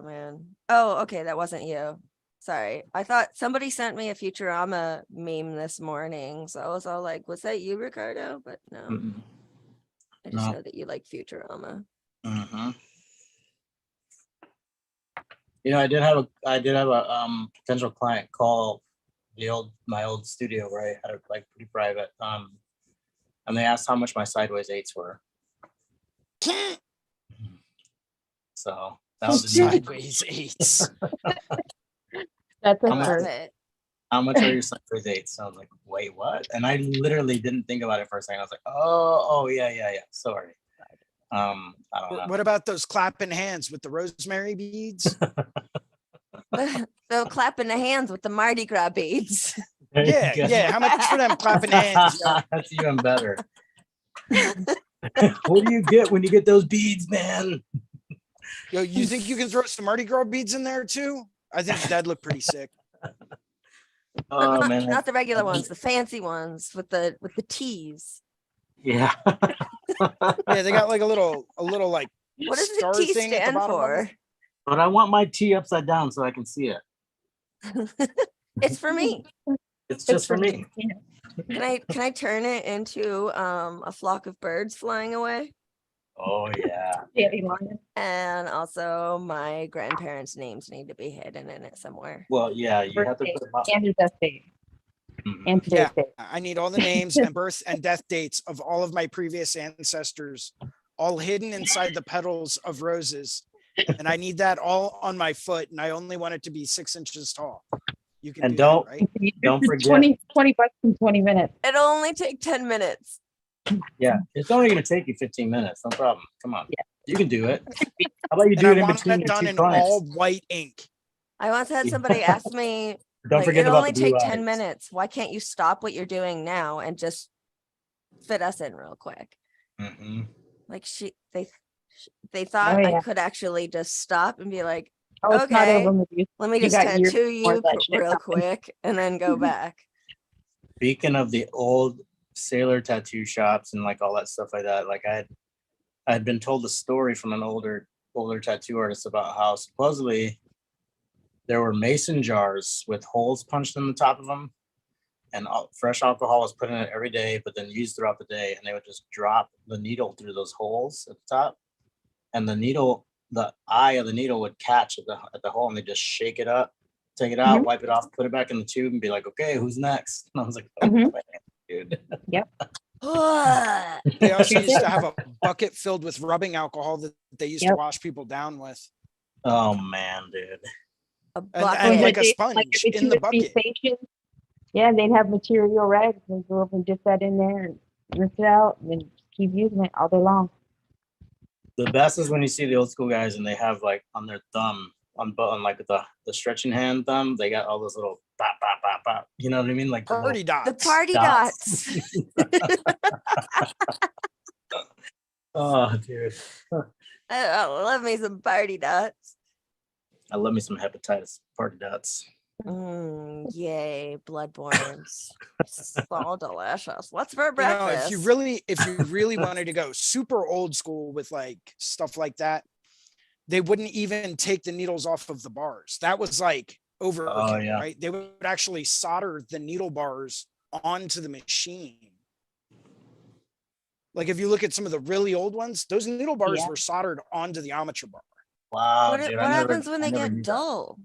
man. Oh, okay, that wasn't you. Sorry. I thought somebody sent me a Futurama meme this morning. So I was all like, was that you, Ricardo? But no, Mm-mm. I just No. know that you like Futurama. Mm-hmm. You know, I did have a potential client call my old studio where I had it like pretty private. And they asked how much my sideways 8s were. So that was Sideways 8s. That's a How much Love first. it. how much are your sideways 8s? So I was like, wait, what? And I literally didn't think about it for a second. I was like, oh yeah. Sorry. I don't know. What about those clapping hands with the rosemary beads? They'll clap in the hands with the Mardi Gras beads. There you Yeah, go. yeah. How much for them clapping hands? Yo? That's even better. What do you get when you get those beads, man? Yo, you think you can throw some Mardi Gras beads in there too? I think that'd look pretty sick. Oh man, Not the regular ones, the fancy ones with the T's. yeah. Yeah, they got like a little like What does the star T thing at the stand bottom of for? it. But I want my T upside down so I can see it. It's for me. It's just for me. Yeah. Can I turn it into a flock of birds flying away? Oh yeah. Daddy lion. And also my grandparents' names need to be hidden in it somewhere. Well, yeah, you have to Birthday put about, and your death date Mhm. and today's Yeah, date. I need all the names and birth and death dates of all of my previous ancestors, all hidden inside the petals of roses. And I need that all on my foot, and I only want it to be 6 inches tall. You can And do don't- that, right? Don't forget. 20 bucks in 20 minutes. It'll only take 10 minutes. Yeah, it's only gonna take you 15 minutes. No problem. Come on. Yeah. You can do it. How about you And do I it in want between that your done 2 in clients? all white ink. I once had somebody ask me, Don't like, forget it'll about only the blue take 10 eyes. minutes. Why can't you stop what you're doing now and just fit us in real quick? Mhm. Like they thought Oh, I yeah. could actually just stop and be like, Oh, it's not okay, over with you. let me You just got years tattoo before you that shit real happened. quick and then go back. Speaking of the old sailor tattoo shops and like all that stuff like that, like I had been told a story from an older tattoo artist about how supposedly there were mason jars with holes punched in the top of them, and fresh alcohol was put in it every day, but then used throughout the day, and they would just drop the needle through those holes at the top, and the eye of the needle would catch at the hole, and they just shake it up take it out, Mhm. wipe it off, put it back in the tube, and be like, okay, who's next? And I was like, oh, Mhm. man, dude. Ugh. They also Sure used did. to have a bucket filled with rubbing alcohol that they used to Yep. wash people down with. Oh man, dude. A And bucket. like a Like sponge every in the 2 to 3 bucket. stations. Yeah, they'd have material rags and go up and dip that in there and rinse it out and then keep using it all day long. The best is when you see the old school guys and they have like on their thumb, on like the stretching hand thumb, they got all those little bop, bop, bop, bop. You know what I mean? Like the little Party dots. The party dots. dots. Oh, dude. I love me some party dots. I love me some hepatitis party dots. Yay, bloodborns. So delicious. What's for You know, breakfast? if you really wanted to go super old school with like stuff like that, they wouldn't even take the needles off of the bars. That was like overkill, yeah. right? They would actually solder the needle bars onto the machine. Like if you look at some of the really old ones, those needle bars Yeah. were soldered onto the armature bar. Wow, what dude. what I never, happens when I they never get knew that. dull?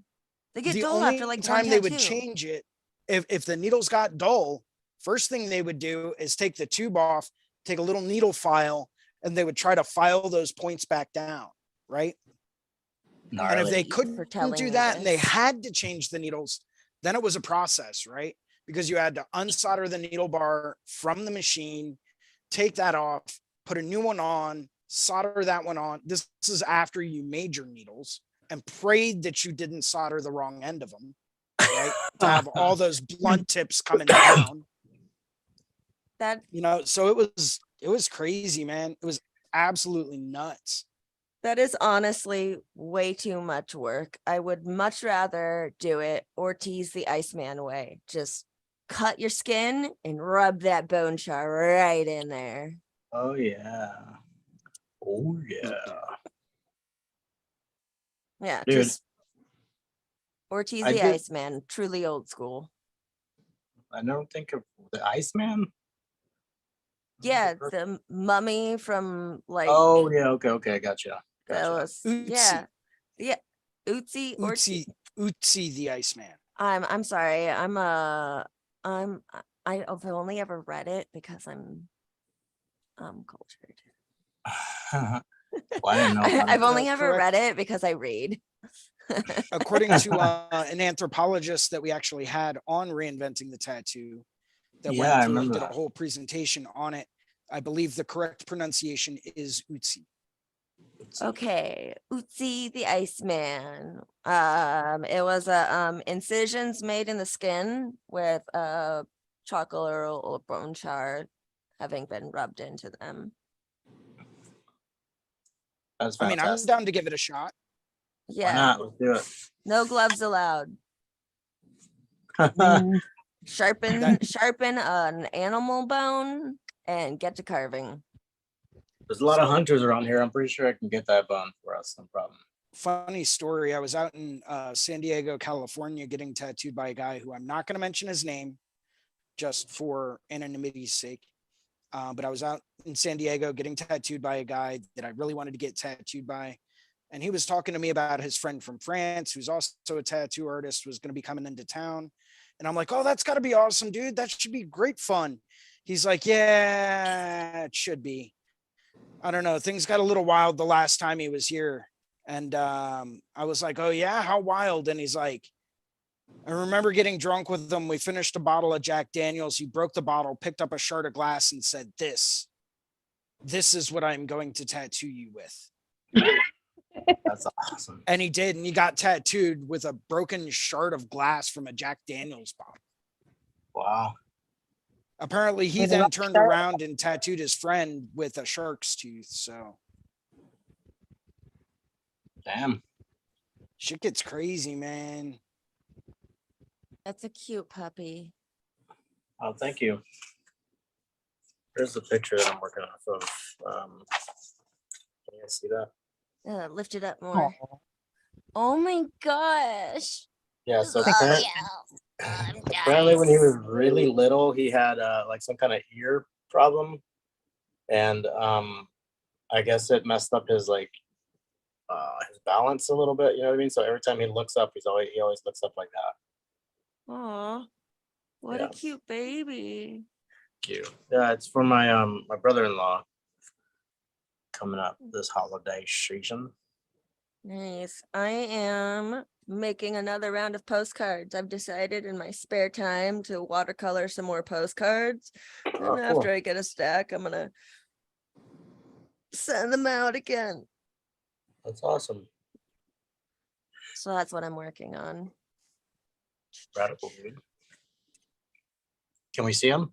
They get The dull only after like time one they would tattoo. change it, if the needles got dull, first thing they would do is take the tube off, take a little needle file, and they would try to file those points back down, right? And if Gnarly. they Thank you for couldn't telling do me that and they this. had to change the needles, then it was a process, right? Because you had to unsolder the needle bar from the machine, take that off, put a new one on, solder that one on. This is after you made your needles and prayed that you didn't solder the wrong end of them, right? To have all those blunt tips coming down, That you know, so it was crazy, man. It was absolutely nuts. that is honestly way too much work. I would much rather do it Ortiz the Iceman way. Just cut your skin and rub that bone char right in there. Oh yeah. Oh yeah. Yeah, Dude, just Ortiz I the did- Iceman, truly old school. I never think of the Iceman. Yeah, the mummy from like Oh yeah, okay, I gotcha. Gotcha. those. Ootsie. Yeah, Utsi Ortiz. Utsi the Iceman. I'm sorry. I've only ever read it because I'm cultured. Well, I didn't know. about I've it. only ever Correct. read it because I read. According to an anthropologist that we actually had on Reinventing the Tattoo, that Yeah, I went through and remember did a that. whole presentation on it. I believe the correct pronunciation is Utsi. Okay, Utsi the Iceman. It was incisions made in the skin with charcoal or bone char having been rubbed into them. That's I mean, I'm fantastic. down to give it a shot. Why Yeah, not? Let's do it. no gloves allowed. Mm, Sharpen an animal bone and get to carving. There's a lot of hunters around here. I'm pretty sure I can get that bone for us. No problem. Funny story. I was out in San Diego, California, getting tattooed by a guy who I'm not going to mention his name just for anonymity's sake. But I was out in San Diego getting tattooed by a guy that I really wanted to get tattooed by. And he was talking to me about his friend from France, who's also a tattoo artist, was going to be coming into town. And I'm like, oh, that's got to be awesome, dude. That should be great fun. He's like, yeah, it should be. I don't know. Things got a little wild the last time he was here. And I was like, oh, yeah, how wild? And he's like, I remember getting drunk with him. We finished a bottle of Jack Daniels. He broke the bottle, picked up a shard of glass and said, this is what I'm going to tattoo you with. That's awesome. And he did. And he got tattooed with a broken shard of glass from a Jack Daniels bottle. Wow. Apparently, he With a then rock turned shark? around and tattooed his friend with a shark's tooth. So Damn. shit gets crazy, man. That's a cute puppy. Oh, thank you. Here's the picture that I'm working off of. Can you guys see that? Lift it up more. Oh my gosh. Yeah. So Oh, apparently, yeah. apparently when he was really little, he had like some kind of ear problem, and I guess it messed up his like his balance a little bit. You know what I mean? So every time he looks up, he always looks up like that. Aw, what Yeah. a cute baby. Cute. Yeah, it's for my brother-in-law coming up this holiday season. Nice. I am making another round of postcards. I've decided in my spare time to watercolor some more postcards. Oh, And cool. after I get a stack, I'm gonna send them out again. That's awesome. So that's what I'm working on. Radical, dude. Can we see him?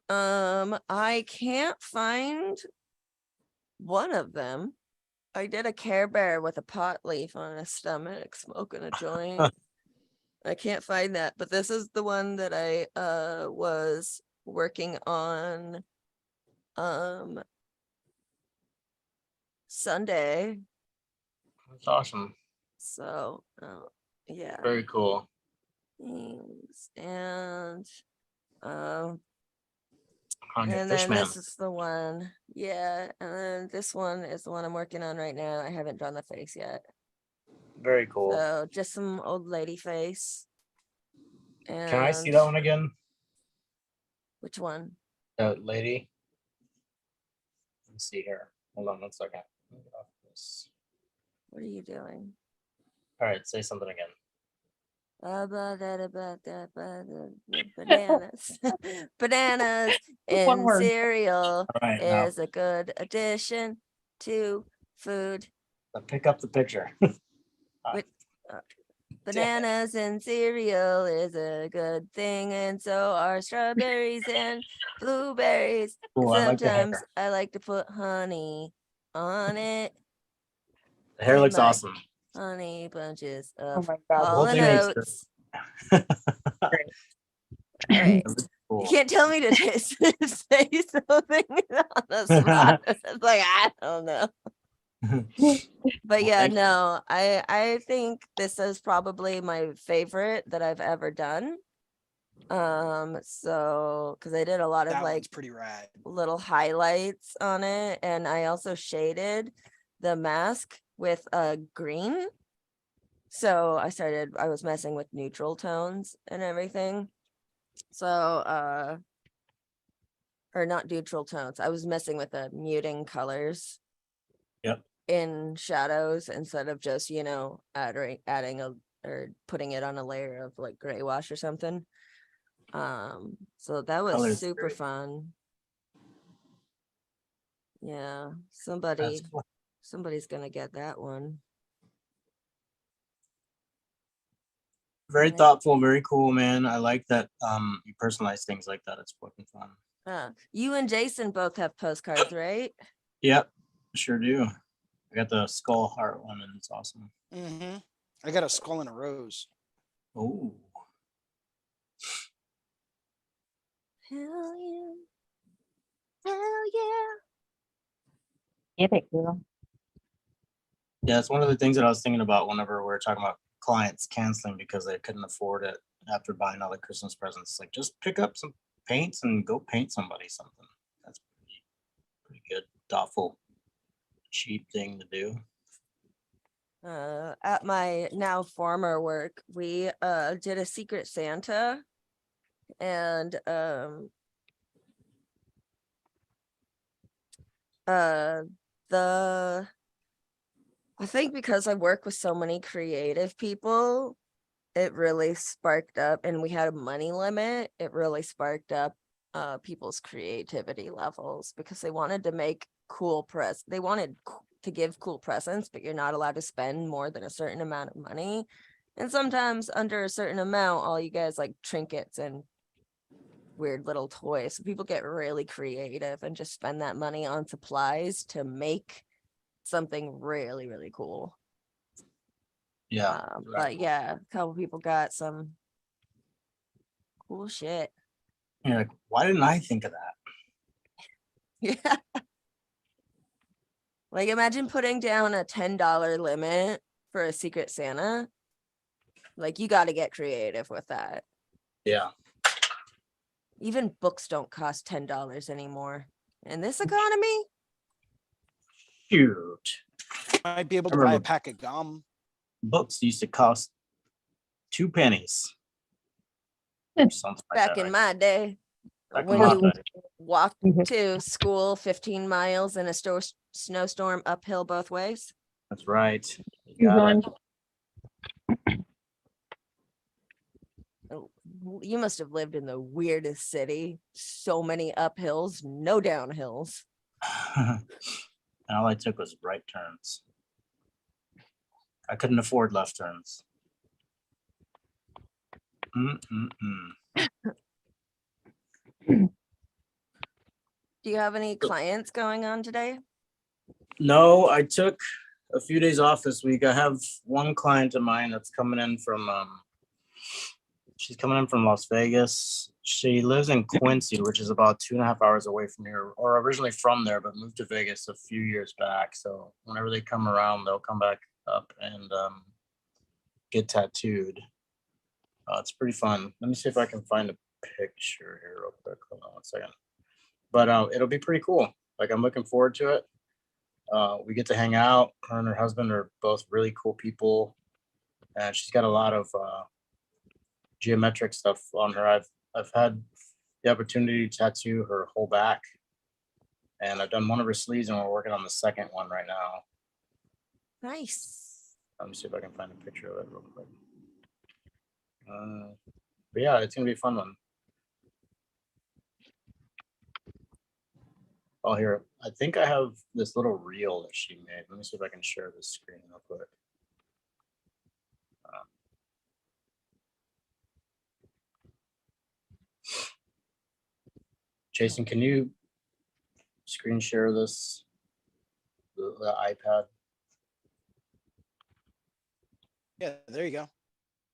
I can't find one of them. I did a Care Bear with a pot leaf on his stomach, smoking a joint. I can't find that, but this is the one that I was working on Sunday. That's awesome. So yeah. Very cool. Thanks. And On your and fish then man. this is the one. Yeah, and then this one is the one I'm working on right now. I haven't drawn the face yet. Very cool. So just some old lady face. And Can I see that one again? which one? That lady. Let's see here. Hold on one second. Let me get off this. What are you doing? All right, say something again. Bananas. Bananas One in word. cereal All right, now is a good addition to food. pick up the picture. Bananas in cereal is a good thing, and so are strawberries and blueberries. Ooh, I like the hair. Sometimes I like to put honey on it. The hair in looks my awesome. Honey bunches Oh of my God. whole Hall thing and looks Oats. Great. All right. That looks You cool. can't tell me to say something on the spot. It's like, I don't know. But yeah, thank you. no, I think this is probably my favorite that I've ever done. So because I did a lot of That like one's pretty rad. little highlights on it, and I also shaded the mask with green. So I was messing with neutral tones and everything. So or not neutral tones. I was messing with the muting colors. Yep. In shadows instead of just, adding or putting it on a layer of like gray wash or something. So that was Color's super great. fun. Yeah, That's cool. somebody's gonna get that one. Very Right. thoughtful, very cool, man. I like that you personalize things like that. It's fucking fun. You and Jason both have postcards, right? Yep, sure do. I got the skull heart one and it's awesome. Mm-hmm. I got a skull and a rose. Oh, Hell yeah. Hell yeah. Get it, girl. yeah, it's one of the things that I was thinking about whenever we were talking about clients canceling because they couldn't afford it after buying all the Christmas presents. Like, just pick up some paints and go paint somebody something. That's pretty good, thoughtful, cheap thing to do. At my now former work, we did a Secret Santa, and I think because I work with so many creative people, it really sparked up, and we had a money limit. It really sparked up people's creativity levels because they wanted to make cool they wanted to give cool presents, but you're not allowed to spend more than a certain amount of money. And sometimes under a certain amount, all you guys like trinkets and weird little toys. So people get really creative and just spend that money on supplies to make something really, really cool. Yeah. But yeah, a couple people got some cool shit. You're like, why didn't I think of that? Yeah. Like, imagine putting down a $10 limit for a Secret Santa. Like, you got to get creative with that. Yeah. Even books don't cost $10 anymore in this economy. Shoot. Might be able I to buy a remember- pack of gum. Books used to cost 2 pennies. Something like Back that, in right? my day, Back in when my you day. walked Mhm. to school 15 miles in a snowstorm uphill both ways. That's right. You You got won. it. Oh, you must have lived in the weirdest city. So many uphills, no downhills. And all I took was right turns. I couldn't afford left turns. Do you have any clients going on today? No, I took a few days off this week. I have one client of mine that's coming in from she's coming in from Las Vegas. She lives in Quincy, which is about 2.5 hours away from here, or originally from there, but moved to Vegas a few years back. So whenever they come around, they'll come back up and get tattooed. It's pretty fun. Let me see if I can find a picture here real quick. Hold on one second. But it'll be pretty cool. Like, I'm looking forward to it. We get to hang out. Her and her husband are both really cool people, and she's got a lot of geometric stuff on her. I've had the opportunity to tattoo her whole back, and I've done one of her sleeves, and we're working on the second one right now. Nice. Let me see if I can find a picture of it real quick. But yeah, it's gonna be a fun one. Oh, here, I think I have this little reel that she made. Let me see if I can share this screen real quick. Jason, can you screen share this, the iPad? Yeah, there you go.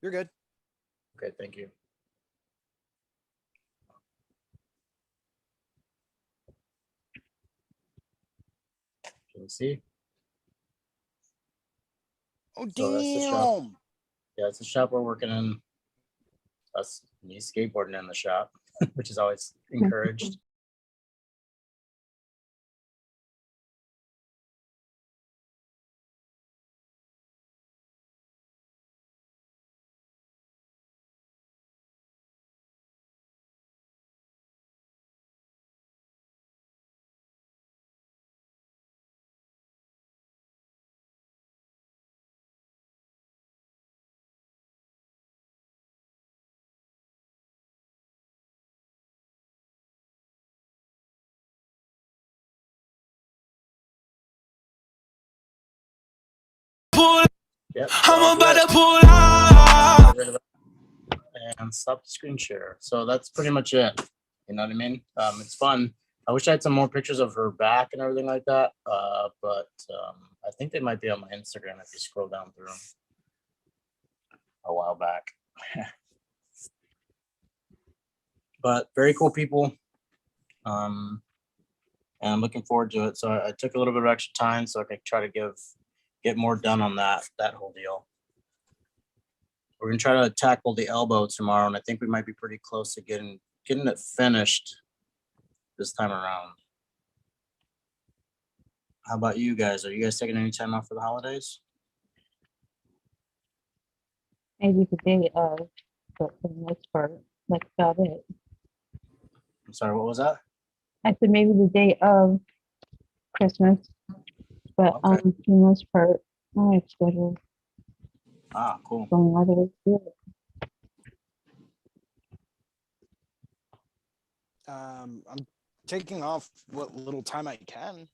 You're good. Okay, thank you. Can you see? Oh, So that's the shop. damn. Yeah, it's the shop we're working in. That's me skateboarding in the shop, which is always encouraged. Yep. I'm about to pull out and stop the screen share. So that's pretty much it. You know what I mean? It's fun. I wish I had some more pictures of her back and everything like that. But I think they might be on my Instagram if you scroll down through them a while back. But very cool people. And I'm looking forward to it. So I took a little bit of extra time so I could try to get more done on that whole deal. We're gonna try to tackle the elbow tomorrow, and I think we might be pretty close to getting it finished this time around. How about you guys? Are you guys taking any time off for the holidays? Maybe the day of, but for the most part, that's about it. I'm sorry, what was that? I said maybe the day of Christmas, but Okay. for the most part, my schedule Ah, cool. going all the way through it. I'm taking off what little time I can.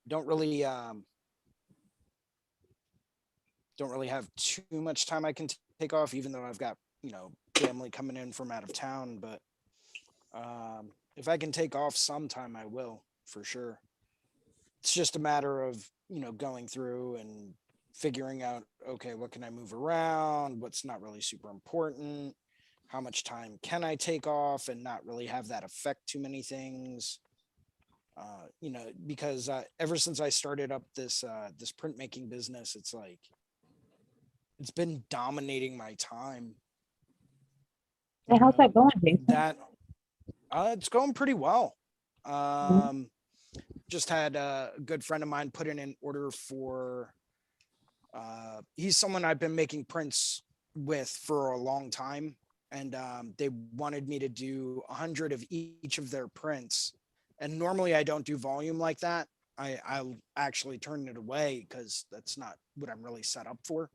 Don't really have too much time I can take off, even though I've got, family coming in from out of town. But if I can take off some time, I will, for sure. It's just a matter of, going through and figuring out, okay, what can I move around? What's not really super important? How much time can I take off and not really have that affect too many things? Because ever since I started up this printmaking business, it's like, it's been dominating my time. So how's that going, Jason? That it's going pretty well. just had a good friend of mine put in an order for, he's someone I've been making prints with for a long time. And they wanted me to do 100 of each of their prints. And normally I don't do volume like that. I'll actually turn it away because that's not what I'm really set up for.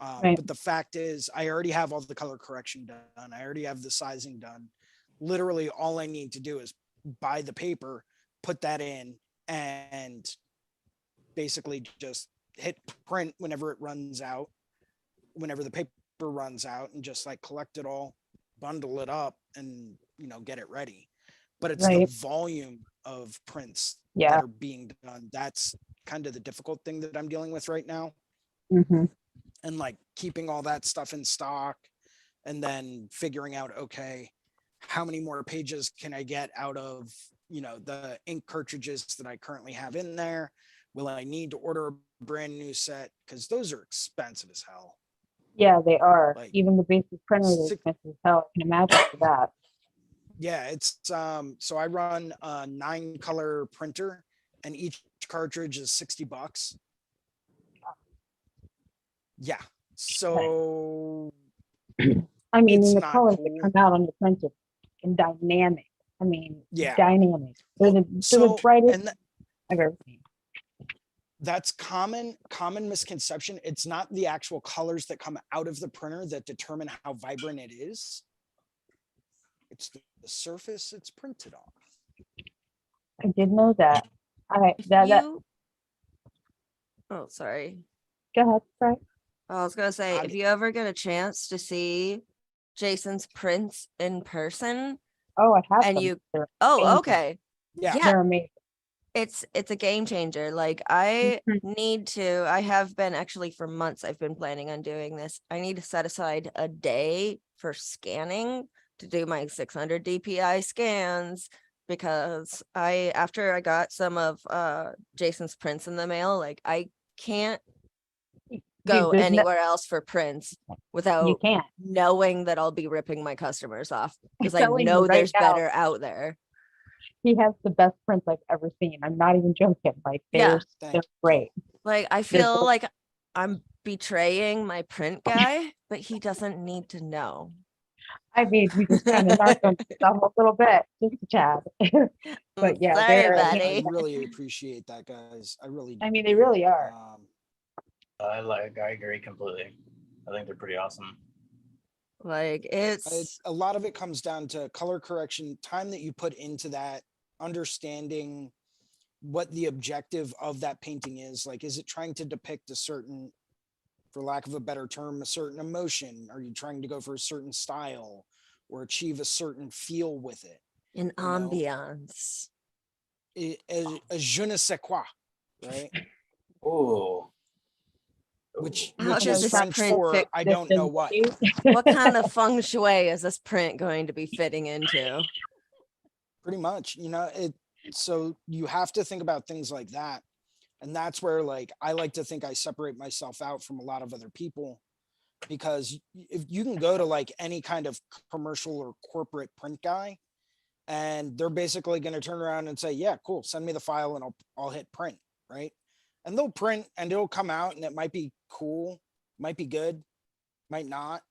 Right. But the fact is, I already have all the color correction done. I already have the sizing done. Literally, all I need to do is buy the paper, put that in, and basically just hit print whenever it runs out, whenever the paper runs out, and just like collect it all, bundle it up, and get it ready. But it's the Right. volume of prints Yeah. that are being done. That's kind of the difficult thing that I'm dealing with right now. Mm-hmm. And like keeping all that stuff in stock, and then figuring out, okay, how many more pages can I get out of the ink cartridges that I currently have in there? Will I need to order a brand new set? Because those are expensive as hell. Yeah, they are. Like, Even the basic printer is expensive as hell. I can imagine for that. yeah, it's so I run a 9-color printer, and each cartridge is $60. Yeah, so I mean, it's and the not colors cool. that come out on your printer and dynamic. I mean, Yeah. dynamic. They're the So brightest and I've ever seen. that's common misconception. It's not the actual colors that come out of the printer that determine how vibrant it is. It's the surface it's printed on. I did know that. Oh, sorry. Go ahead, sorry. I was gonna say, I if mean- you ever get a chance to see Jason's prints in person, Oh, I have and some. you, They're oh, amazing. okay, Yeah. yeah, They're amazing. it's a game changer. Like I Mhm. I have been actually for months, I've been planning on doing this. I need to set aside a day for scanning to do my 600 DPI scans, because after I got some of Jason's prints in the mail, like I can't go Dude, anywhere else for prints you without can't. knowing that I'll be ripping my customers off, because I telling you know right there's now. better out there. He has the best prints I've ever seen. I'm not even joking. Like Yeah. they're great. Like I They're feel both- like I'm betraying my print guy, but he doesn't need to know. I mean, you just kind of narked on yourself a little bit, just a tad. But yeah, Sorry, they're. I buddy. really appreciate that, guys. I really do. I mean, they really are. I agree completely. I think they're pretty awesome. Like it's A lot of it comes down to color correction, time that you put into that, understanding what the objective of that painting is. Like, is it trying to depict a certain, for lack of a better term, a certain emotion? Are you trying to go for a certain style or achieve a certain feel with it? an know, ambiance. A je ne sais quoi, right? Oh, How Which does is this French print for fit I don't know what. What kind of feng shui is this print going to be fitting into? Pretty much, so you have to think about things like that. And that's where, like, I like to think I separate myself out from a lot of other people, because if you can go to like any kind of commercial or corporate print guy, and they're basically going to turn around and say, yeah, cool, send me the file and I'll hit print, right? And they'll print and it'll come out and it might be cool, might be good, might not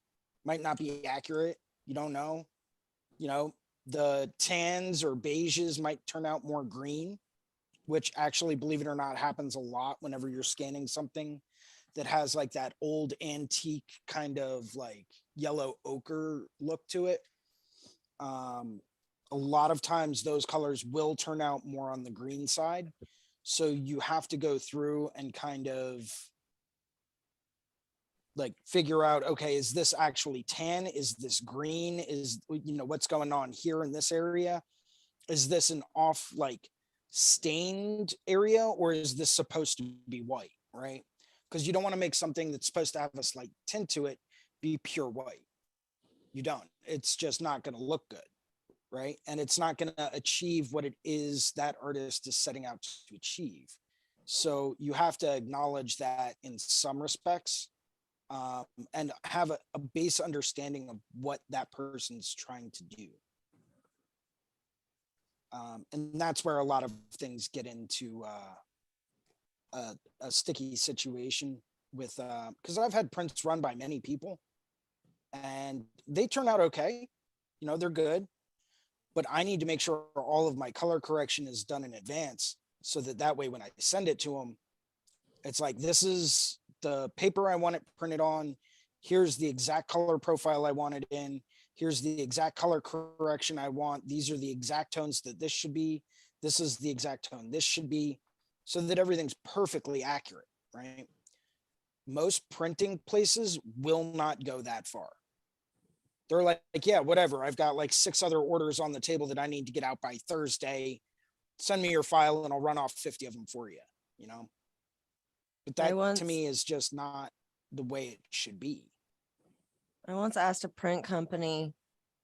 be accurate. You don't know. The tans or beiges might turn out more green, which actually, believe it or not, happens a lot whenever you're scanning something that has like that old antique kind of like yellow ochre look to it. A lot of times those colors will turn out more on the green side. So you have to go through and kind of like figure out, okay, is this actually tan? Is this green? Is, what's going on here in this area? Is this an off like stained area, or is this supposed to be white, right? Because you don't want to make something that's supposed to have a slight tint to it be pure white. You don't. It's just not going to look good, right? And it's not going to achieve what it is that artist is setting out to achieve. So you have to acknowledge that in some respects, and have a base understanding of what that person's trying to do. And that's where a lot of things get into a sticky situation with, because I've had prints run by many people and they turn out okay. You know, they're good, but I need to make sure all of my color correction is done in advance so that that way when I send it to them, it's like, this is the paper I want it printed on. Here's the exact color profile I want it in. Here's the exact color correction I want. These are the exact tones that this should be. This is the exact tone this should be, so that everything's perfectly accurate, right? Most printing places will not go that far. They're like, yeah, whatever. I've got like 6 other orders on the table that I need to get out by Thursday. Send me your file and I'll run off 50 of them for you, you know? But that to me is just not the way it should be. I once asked a print company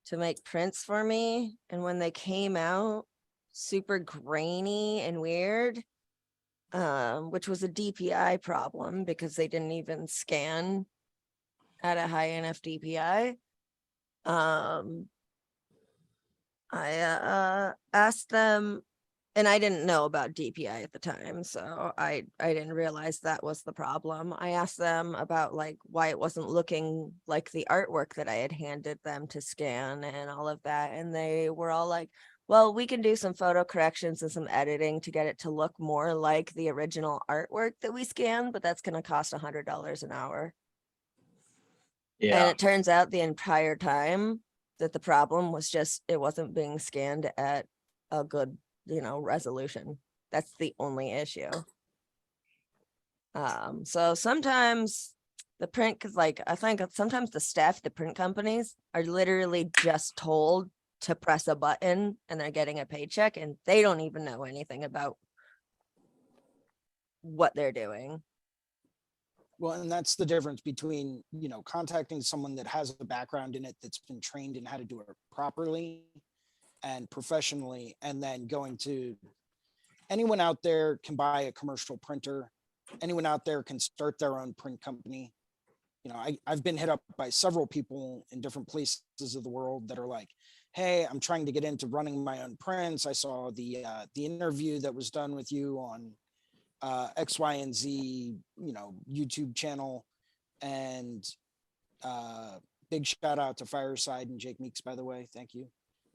to make prints for me, and when they came out super grainy and weird, which was a DPI problem because they didn't even scan at a high enough DPI. I asked them, and I didn't know about DPI at the time, so I didn't realize that was the problem. I asked them about like why it wasn't looking like the artwork that I had handed them to scan and all of that, and they were all like, well, we can do some photo corrections and some editing to get it to look more like the original artwork that we scanned, but that's going to cost $100 an hour. And Yeah. it turns out the entire time that the problem was just it wasn't being scanned at a good, resolution. That's the only issue. So sometimes the print, because like I think sometimes the staff at the print companies are literally just told to press a button and they're getting a paycheck and they don't even know anything about what they're doing. Well, and that's the difference between, contacting someone that has a background in it, that's been trained in how to do it properly and professionally, and then going to anyone out there can buy a commercial printer. Anyone out there can start their own print company. I've been hit up by several people in different places of the world that are like, hey, I'm trying to get into running my own prints. I saw the interview that was done with you on X, Y, and Z, YouTube channel. And big shout out to Fireside and Jake Meeks, by the way. Thank you.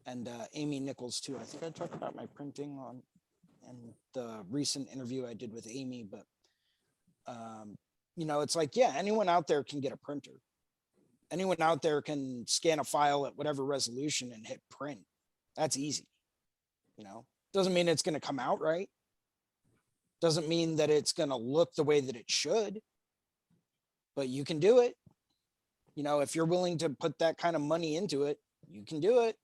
And Amy Nichols too. I think I talked about my printing on and the recent interview I did with Amy, but it's like, yeah, anyone out there can get a printer. Anyone out there can scan a file at whatever resolution and hit print. That's easy. Doesn't mean it's going to come out right. Doesn't mean that it's going to look the way that it should, but you can do it. If you're willing to put that kind of money into it, you can do it.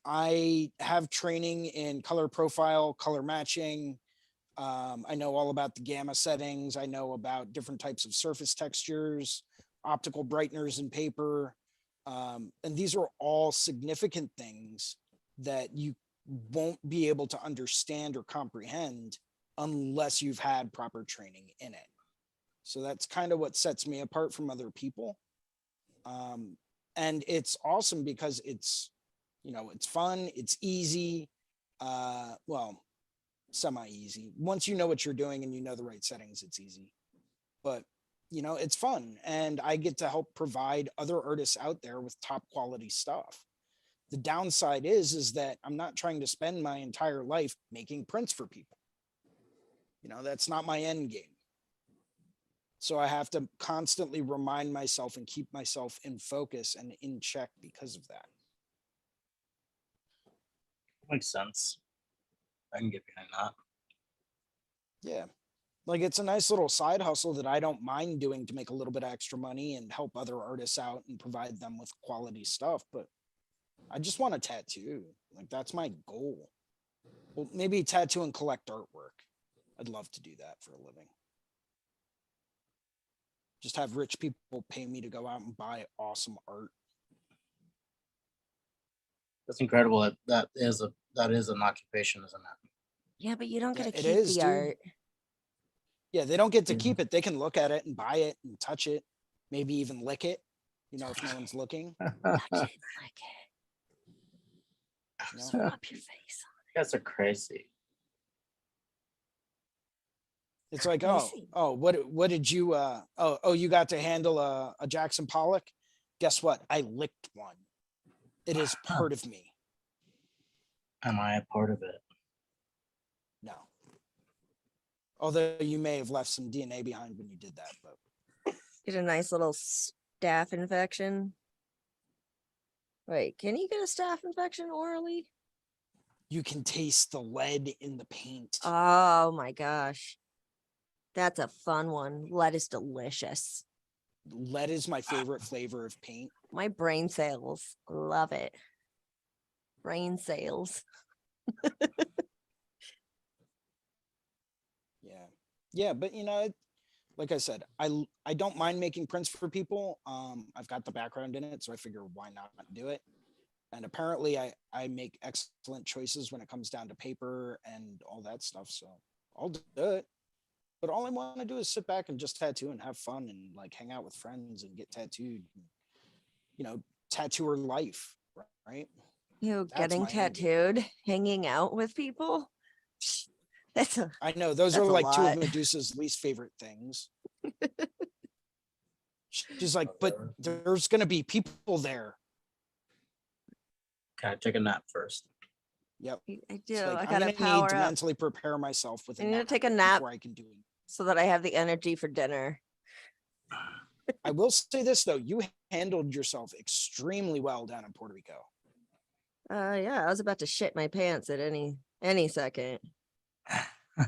I have training in color profile, color matching. I know all about the gamma settings. I know about different types of surface textures, optical brighteners in paper. And these are all significant things that you won't be able to understand or comprehend unless you've had proper training in it. So that's kind of what sets me apart from other people. And it's awesome because it's, it's fun, it's easy. Well, semi-easy. Once you know what you're doing and you know the right settings, it's easy. But, it's fun. And I get to help provide other artists out there with top quality stuff. The downside is that I'm not trying to spend my entire life making prints for people. That's not my end game. So I have to constantly remind myself and keep myself in focus and in check because of that. Makes sense. I can get behind that. Yeah. Like it's a nice little side hustle that I don't mind doing to make a little bit of extra money and help other artists out and provide them with quality stuff. But I just want a tattoo. Like that's my goal. Well, maybe tattoo and collect artwork. I'd love to do that for a living. Just have rich people pay me to go out and buy awesome art. That's incredible. That is an occupation, isn't it? Yeah, but you don't get to it keep is, the dude. art. Yeah, they don't get to keep it. They can look at it and buy it and touch it, maybe even lick it, if no one's looking. Touch it, like You know? Slap your face. You guys are crazy. It's like, Crazy. what did you you got to handle a Jackson Pollock? Guess what? I licked one. It is part of me. Am I a part of it? No. Although you may have left some DNA behind when you did that, but Get a nice little staph infection. Wait, can you get a staph infection orally? you can taste the lead in the paint. Oh my gosh. That's a fun one. Lead is delicious. Lead is my favorite flavor of paint. My brain cells love it. Brain cells. Yeah, but you know, like I said, I don't mind making prints for people. I've got the background in it, so I figure why not do it. And apparently I make excellent choices when it comes down to paper and all that stuff, so I'll do it. But all I want to do is sit back and just tattoo and have fun and like hang out with friends and get tattooed. You know, tattooer life, right? You That's getting my end game. tattooed, hanging out with people. That's a I know those are That's a like two of lot. Medusa's least favorite things. She's like, but there's gonna be people there. Can I take a nap first? Yep. I do. It's like, I I'm gotta gonna need power to up mentally prepare myself with I need to take a nap. before I can do it. so that I have the energy for dinner. I will say this though, you handled yourself extremely well down in Puerto Rico. Yeah, I was about to shit my pants at any second.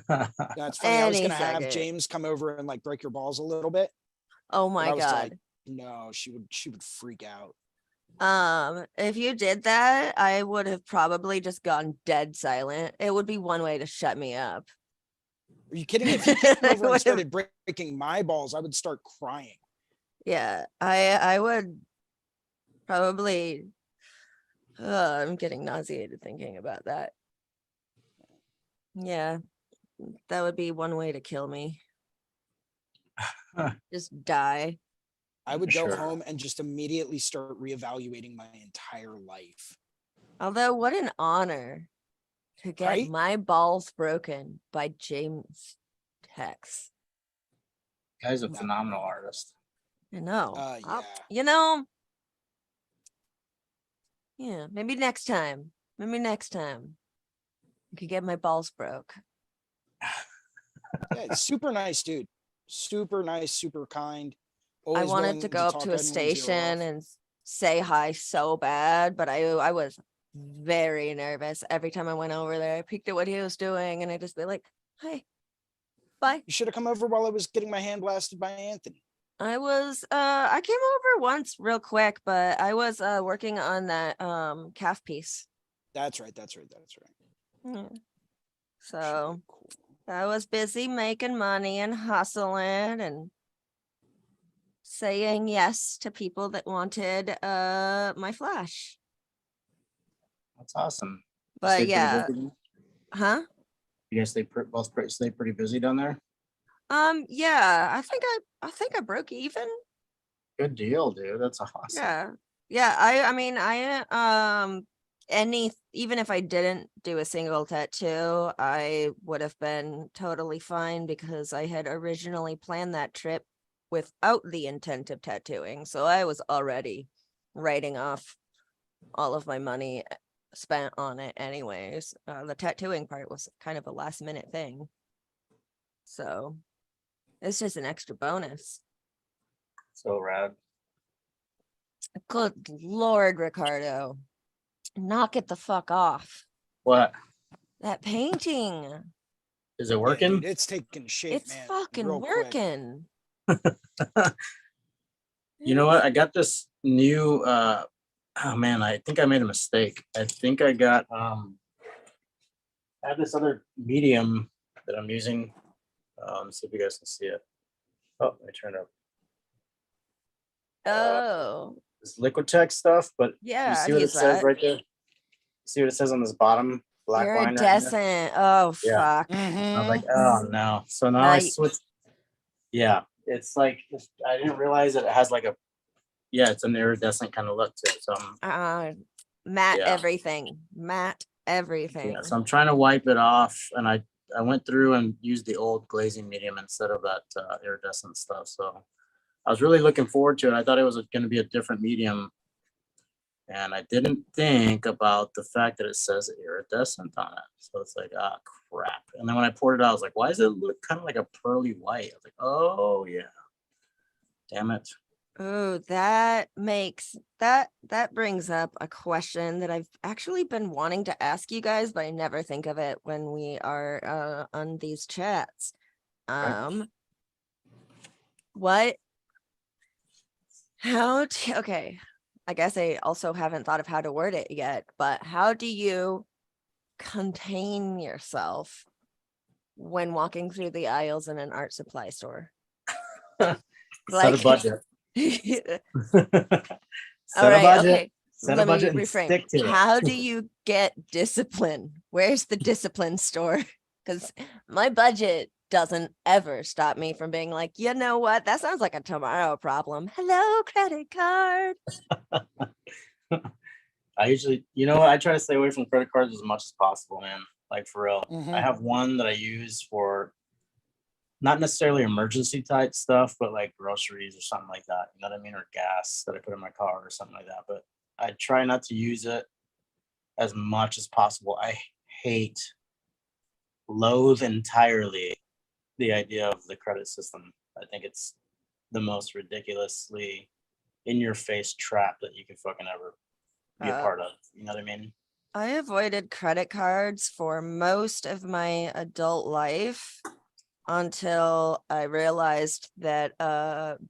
That's funny. I was Any gonna have second. James come over and like break your balls a little bit. Oh but my I was god. like, no, she would freak out. If you did that, I would have probably just gone dead silent. It would be one way to shut me up. Are you kidding? If you came I over and would've- started breaking my balls, I would start crying. Yeah, I would probably. I'm getting nauseated thinking about that. Yeah, that would be one way to kill me. Just die. I would go Sure. home and just immediately start reevaluating my entire life. Although, what an honor to get Right? my balls broken by James Tex. Guy's a phenomenal artist. I know. Yeah. You know. Yeah, maybe next time. Maybe next time. I could get my balls broke. Yeah, super nice dude. Super nice, super kind. I Always wanted willing to go up talk to a anyone's ear off. station and say hi so bad, but I was very nervous every time I went over there. I peeked at what he was doing and I just be like, "Hi, bye." You should have come over while I was getting my hand blasted by Anthony. I came over once real quick, but I was working on that calf piece. That's right. Yeah. So Cool. I was busy making money and hustling and saying yes to people that wanted my flash. That's awesome. You But stay pretty yeah, busy? huh? You guys stay pretty busy down there? Yeah, I think I broke even. Good deal, dude. That's awesome. Yeah. Yeah, I mean even if I didn't do a single tattoo, I would have been totally fine because I had originally planned that trip without the intent of tattooing. So I was already writing off all of my money spent on it anyways. The tattooing part was kind of a last minute thing. So it's just an extra bonus. So rad. Good Lord, Ricardo. Knock it the fuck off. What? That painting. Is it Yeah, working? dude, it's taking shape, It's man. fucking real quick. working. You know what? I got this new oh man, I think I made a mistake. I think I got I have this other medium that I'm using. See if you guys can see it. Oh, let me turn it up. Oh, This Liquitex stuff, but yeah. you see I've what it used says that. right there? See what it says on this bottom black line right there? Iridescent. Oh, Yeah. fuck. I was like, oh no. So now I switched. Yeah, it's like I didn't realize that it has like a it's an iridescent kind of look to it. So Matte Yeah. everything. Matte everything. Yeah, so I'm trying to wipe it off, and I went through and used the old glazing medium instead of that iridescent stuff. So I was really looking forward to it. I thought it was going to be a different medium, and I didn't think about the fact that it says iridescent on it. So it's like, ah, crap. And then when I poured it out, I was like, why does it look kind of like a pearly white? I was like, oh yeah, damn it. Oh, that brings up a question that I've actually been wanting to ask you guys, but I never think of it when we are on these chats. Okay, I guess I also haven't thought of how to word it yet, but how do you contain yourself when walking through the aisles in an art supply store? Set Like- a budget. All Set a right, budget. okay. Set Let a budget me and reframe. stick to it. How do you get discipline? Where's the discipline store? Because my budget doesn't ever stop me from being like, you know what? That sounds like a tomorrow problem. Hello, credit card. I usually, you know what? I try to stay away from credit cards as much as possible, man. Like for real. Mhm. I have one that I use for not necessarily emergency type stuff, but like groceries or something like that. You know what I mean? Or gas that I put in my car or something like that. But I try not to use it as much as possible. I loathe entirely the idea of the credit system. I think it's the most ridiculously in your face trap that you can fucking ever be a part of. You know what I mean? I avoided credit cards for most of my adult life until I realized that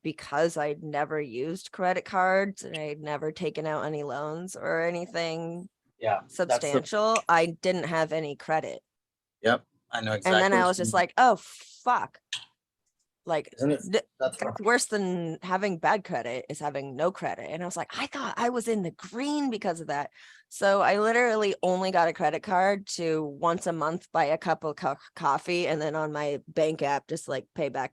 because I'd never used credit cards and I'd never taken out any loans or anything Yeah. substantial, I didn't have any credit. Yep. I know exactly. And then I was just like, oh, fuck. Like, Isn't it? That's rough. worse than having bad credit is having no credit. And I was like, I thought I was in the green because of that. So I literally only got a credit card to once a month buy a cup of coffee, and then on my bank app just like pay back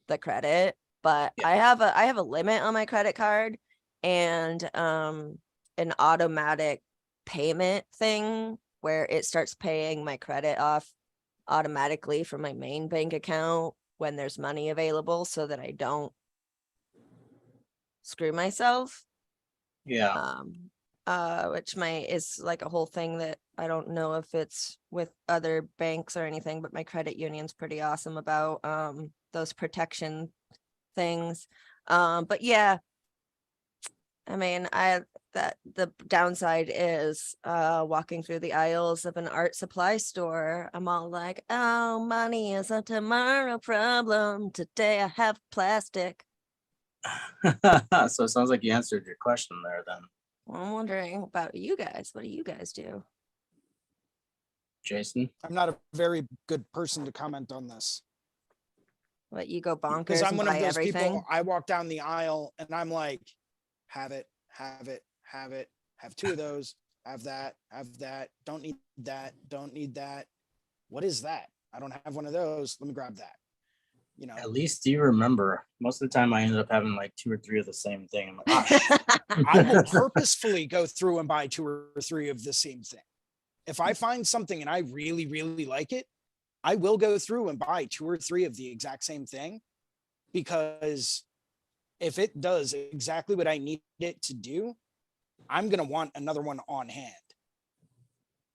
the credit. But Yeah. I have a limit on my credit card and an automatic payment thing where it starts paying my credit off automatically from my main bank account when there's money available so that I don't screw myself. Yeah. Which is like a whole thing that I don't know if it's with other banks or anything, but my credit union's pretty awesome about those protection things. But yeah, I mean, the downside is walking through the aisles of an art supply store. I'm all like, oh, money is a tomorrow problem. Today I have plastic. So it sounds like you answered your question there then. Well, I'm wondering about you guys. What do you guys do? Jason? I'm not a very good person to comment on this What, you go bonkers because I'm and one buy of those everything? people. I walk down the aisle and I'm like, have it, have it, have it, have two of those, have that, don't need that, don't need that. What is that? I don't have one of those. Let me grab that. You know, At least you remember. Most of the time I ended up having like 2 or 3 of the same thing. I'm like, oh, shit. I will purposefully go through and buy 2 or 3 of the same thing. If I find something and I really, really like it, I will go through and buy 2 or 3 of the exact same thing, because if it does exactly what I need it to do, I'm going to want another one on hand.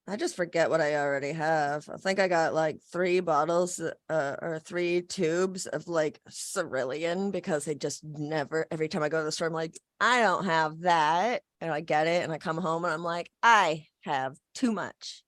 I just forget what I already have. I think I got like 3 bottles or 3 tubes of like cerulean because I just never, every time I go to the store, I'm like, I don't have that. And I get it and I come home and I'm like, I have too much.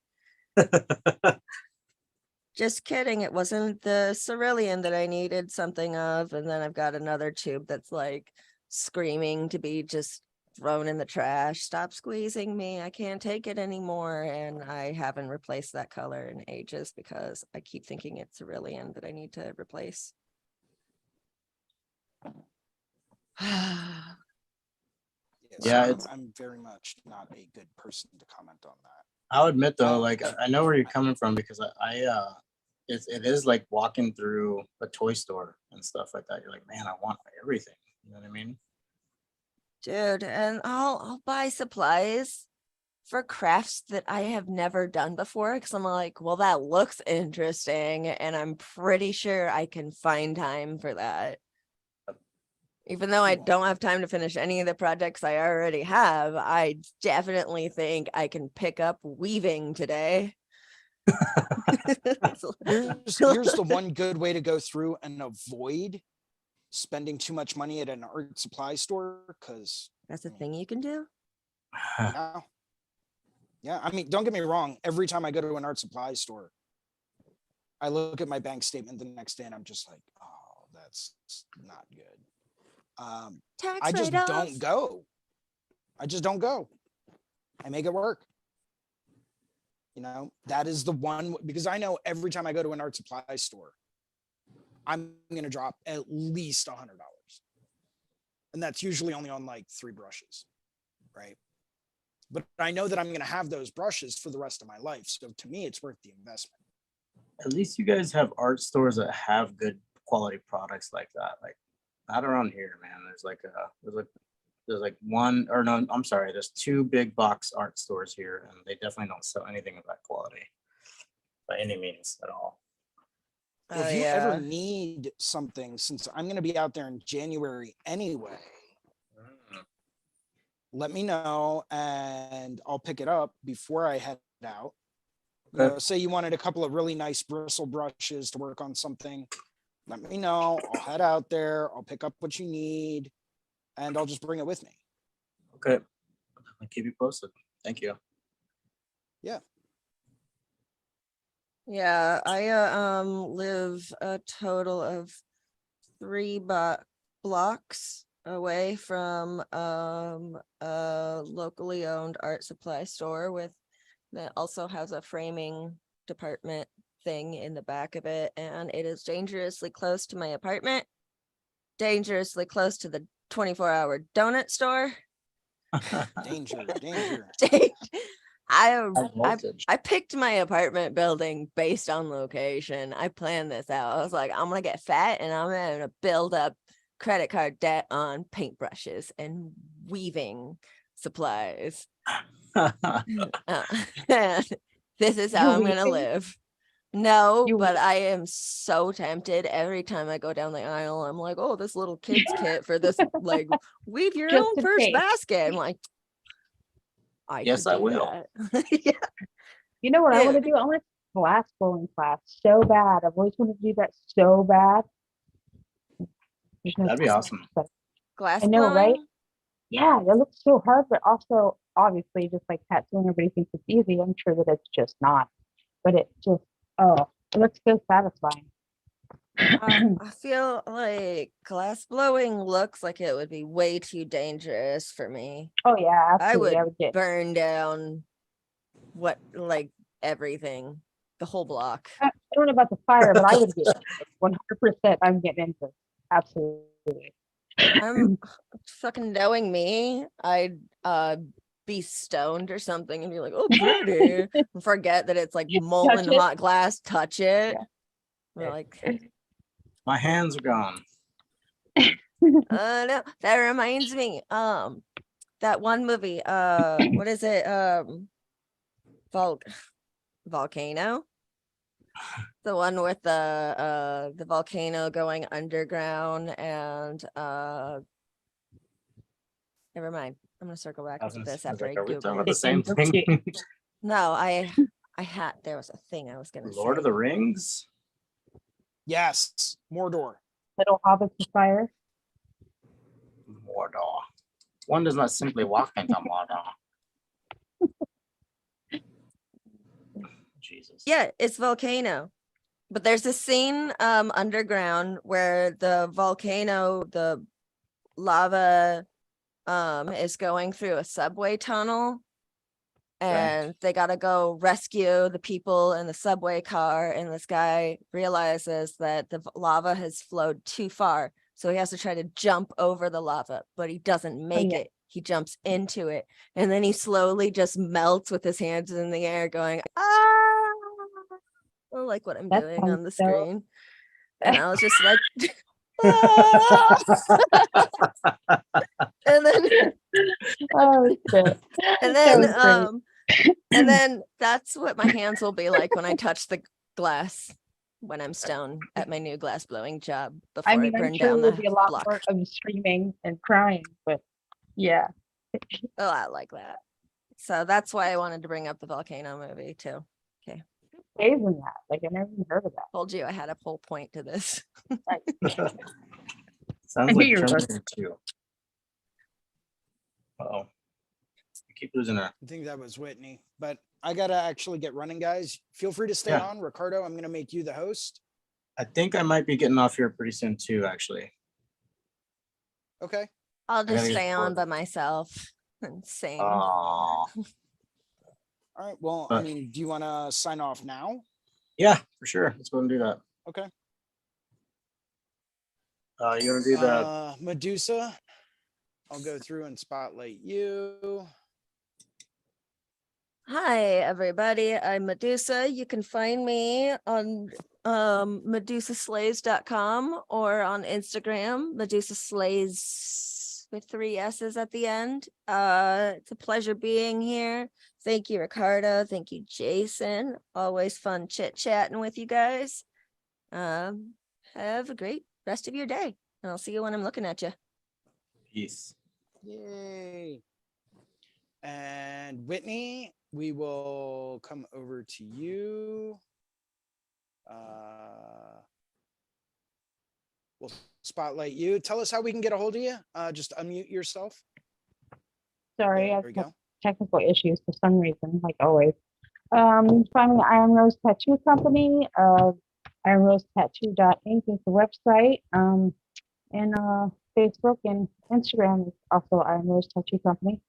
Just kidding. It wasn't the cerulean that I needed something of. And then I've got another tube that's like screaming to be just thrown in the trash. Stop squeezing me. I can't take it anymore. And I haven't replaced that color in ages because I keep thinking it's cerulean that I need to replace. Yeah, I'm very much not a good person to comment on that. I'll admit though, like I know where you're coming from, because it is like walking through a toy store and stuff like that. You're like, man, I want everything. You know what I mean? Dude, and I'll buy supplies for crafts that I have never done before because I'm like, well, that looks interesting, and I'm pretty sure I can find time for that. Even though I don't have time to finish any of the projects I already have, I definitely think I can pick up weaving today. Here's the one good way to go through and avoid spending too much money at an art supply store, because That's a thing you can do. yeah, I mean, don't get me wrong, every time I go to an art supply store, I look at my bank statement the next day and I'm just like, oh, that's not good. Tax I just write-offs. don't go. I make it work. That is the one, because I know every time I go to an art supply store, I'm going to drop at least $100. And that's usually only on like 3 brushes, right? But I know that I'm going to have those brushes for the rest of my life. So to me, it's worth the investment. At least you guys have art stores that have good quality products like that. Like, not around here, man. There's one, or no, I'm sorry. There's 2 big box art stores here, and they definitely don't sell anything of that quality by any means at all. If you ever need something, since I'm going to be out there in January anyway, let me know and I'll pick it up before I head out. Say you wanted a couple of really nice bristle brushes to work on something. Let me know. I'll head out there. I'll pick up what you need and I'll just bring it with me. Okay. I'll keep you posted. Thank you. Yeah. Yeah, I live a total of 3 blocks away from a locally owned art supply store that also has a framing department thing in the back of it, and it is dangerously close to my apartment, dangerously close to the 24-hour donut store. Danger. I picked my apartment building based on location. I planned this out. I was like, I'm gonna get fat and I'm gonna build up credit card debt on paintbrushes and weaving supplies. And this is how I'm gonna live. No, but I am so tempted every time I go down the aisle. I'm like, oh, this little kid's kit for this, like, weave your own first basket. I'm like, yes, I will. Yeah. You know what I want to do? I want to glass blowing class so bad. I've always wanted to do that so bad. That'd be awesome. Glass I know, blowing? right? Yeah, it looks so hard, but also obviously just like tattooing, everybody thinks it's easy. I'm sure that it's just not. But it just, it looks so satisfying. I feel like glass blowing looks like it would be way too dangerous for me. Oh yeah, absolutely. I would burn down everything, the whole block. I don't know about the fire, but I would get 100%. I'm getting into it. Absolutely. I'm fucking knowing me. I'd be stoned or something and be like, oh, pretty. And forget that it's like molten hot glass. Touch it. Yeah. We're like, my hands are gone. No, that reminds me. That one movie. What is it? Volcano. The one with the volcano going underground and never mind. I'm gonna circle back to this after I Google it. The same thing. No, there was a thing I was gonna say. Lord of the Rings. Yes, Mordor. Little hobbits of fire. Mordor. One does not simply walk into Mordor. Jesus. Yeah, it's volcano. But there's a scene underground where the volcano, the lava is going through a subway tunnel. And they got to go rescue the people in the subway car. And this guy realizes that the lava has flowed too far. So he has to try to jump over the lava, but he doesn't make it. He jumps into it. And then he slowly just melts with his hands in the air going, ah, like what I'm doing on the screen. And I was just like, ah! And then Oh shit. And That then was great. and then that's what my hands will be like when I touch the glass when I'm stoned at my new glass blowing job before I I mean, I'm burn sure down it would the be a lot block. more of screaming and crying, but yeah. A lot like that. So that's why I wanted to bring up the volcano movie too. Days in that. Like I never even heard of that. Told you I had a whole point to this. Sounds I knew like you were right. Terminator 2. Uh-oh. We keep losing her. I think that was Whitney, but I gotta actually get running, guys. Feel free to stay Yeah. on. Ricardo, I'm gonna make you the host. I think I might be getting off here pretty soon too, actually. Okay. I'll gotta just get stay on bored. by myself and sing. Oh, All right. Well, I But- mean, do you want to sign off now? yeah, for sure. Let's go and do that. Okay. You want to do the Medusa, I'll go through and spotlight you. Hi everybody, I'm Medusa. You can find me on medusaslays.com or on Instagram, Medusa Slays with 3 S's at the end. It's a pleasure being here. Thank you, Ricardo. Thank you, Jason. Always fun chit-chatting with you guys. Have a great rest of your day, and I'll see you when I'm looking at you. piece? Yay. And Whitney, we will come over to you. We'll spotlight you. Tell us how we can get a hold of you. Just unmute yourself. Sorry, There I've we had go. technical issues for some reason, like always. Find me at Iron Rose Tattoo Company. IronRoseTattoo.inc is the website. And Facebook and Instagram is also Iron Rose Tattoo Company.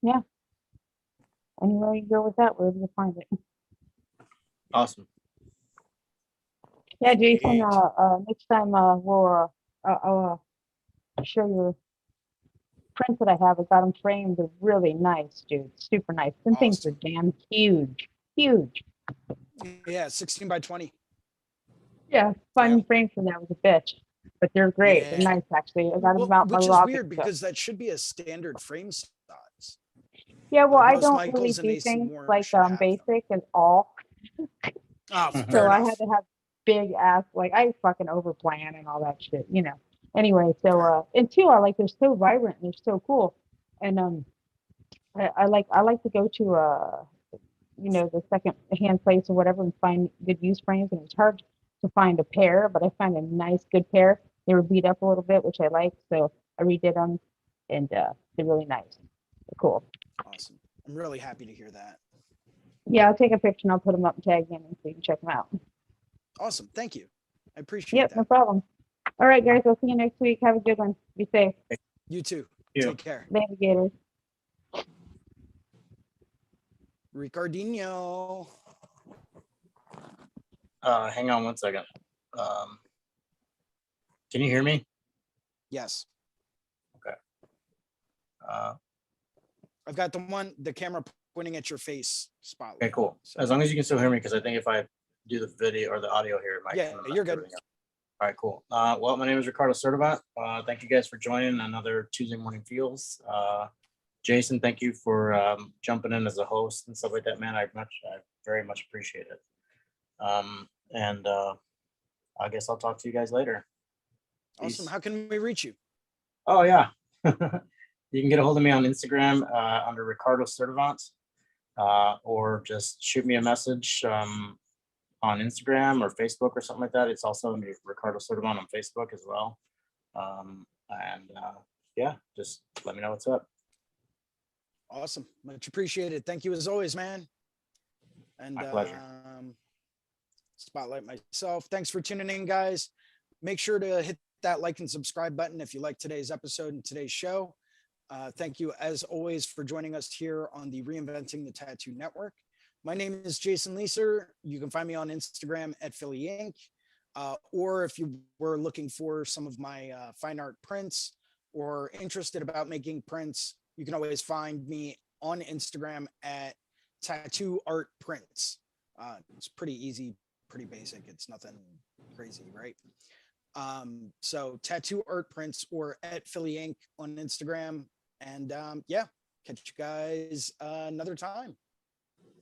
Yeah. Anywhere you go with that, wherever you find it. Awesome. Yeah, Jason. Sweet. Next time we'll I'll show you prints that I have. I got them framed. They're really nice, dude. Super nice. Some things are Awesome. damn huge. Huge. Yeah, 16 by 20. Yeah, finding Yeah. frames for that was a bitch, but they're great. They're Yeah. nice, actually. I got them Well, out my which is locker. weird So. because that should be a standard frame size. Yeah, well, Like I most don't really Michaels and do AC things Moore like should have them. basic and all. Oh, Mhm. fair So I enough. had to have big ass, like I fucking overplan and all that shit, you know. Anyway, so Fair. and two, I like they're so vibrant and they're so cool. And I like to go to the second hand place or whatever and find good used frames, and it's hard to find a pair, but I found a nice good pair. They were beat up a little bit, which I like, so I redid them, and they're really nice. They're cool. Awesome. I'm really happy to hear that. Yeah, I'll take a picture and I'll put them up and tag in so you can check them out. Awesome. Thank you. I appreciate Yep, that. no problem. All right, guys, I'll see you next week. Have a good one. Be safe. You too. You. Take care. Navigators. Ricardinho. Hang on one second. Can you hear me? Yes. Uh, I've got the camera pointing at your face spotlight. okay, cool. As long as you can still hear me, because I think if I do the video or the audio here, it might. Yeah, kinda mess you're good. everything up. All right, cool. Well, my name is Ricardo Sturdivant. Thank you guys for joining another Tuesday Morning Feels. Jason, thank you for jumping in as a host and stuff like that, man. I very much appreciate it. And I guess I'll talk to you guys later. Awesome. Peace. How can we reach you? Oh yeah. You can get a hold of me on Instagram under Ricardo Sturdivant, or just shoot me a message on Instagram or Facebook or something like that. It's also under Ricardo Sturdivant on Facebook as well. Yeah, just let me know what's up. Awesome. Much appreciated. Thank you as always, man. And My pleasure. spotlight myself. Thanks for tuning in, guys. Make sure to hit that like and subscribe button if you like today's episode and today's show. Thank you, as always, for joining us here on the Reinventing the Tattoo Network. My name is Jason Leeser. You can find me on Instagram at Philly Inc. Or if you were looking for some of my fine art prints or interested about making prints, you can always find me on Instagram at Tattoo Art Prints. It's pretty easy, pretty basic. It's nothing crazy, right? So Tattoo Art Prints or at Philly Inc. on Instagram. And yeah, catch you guys another time.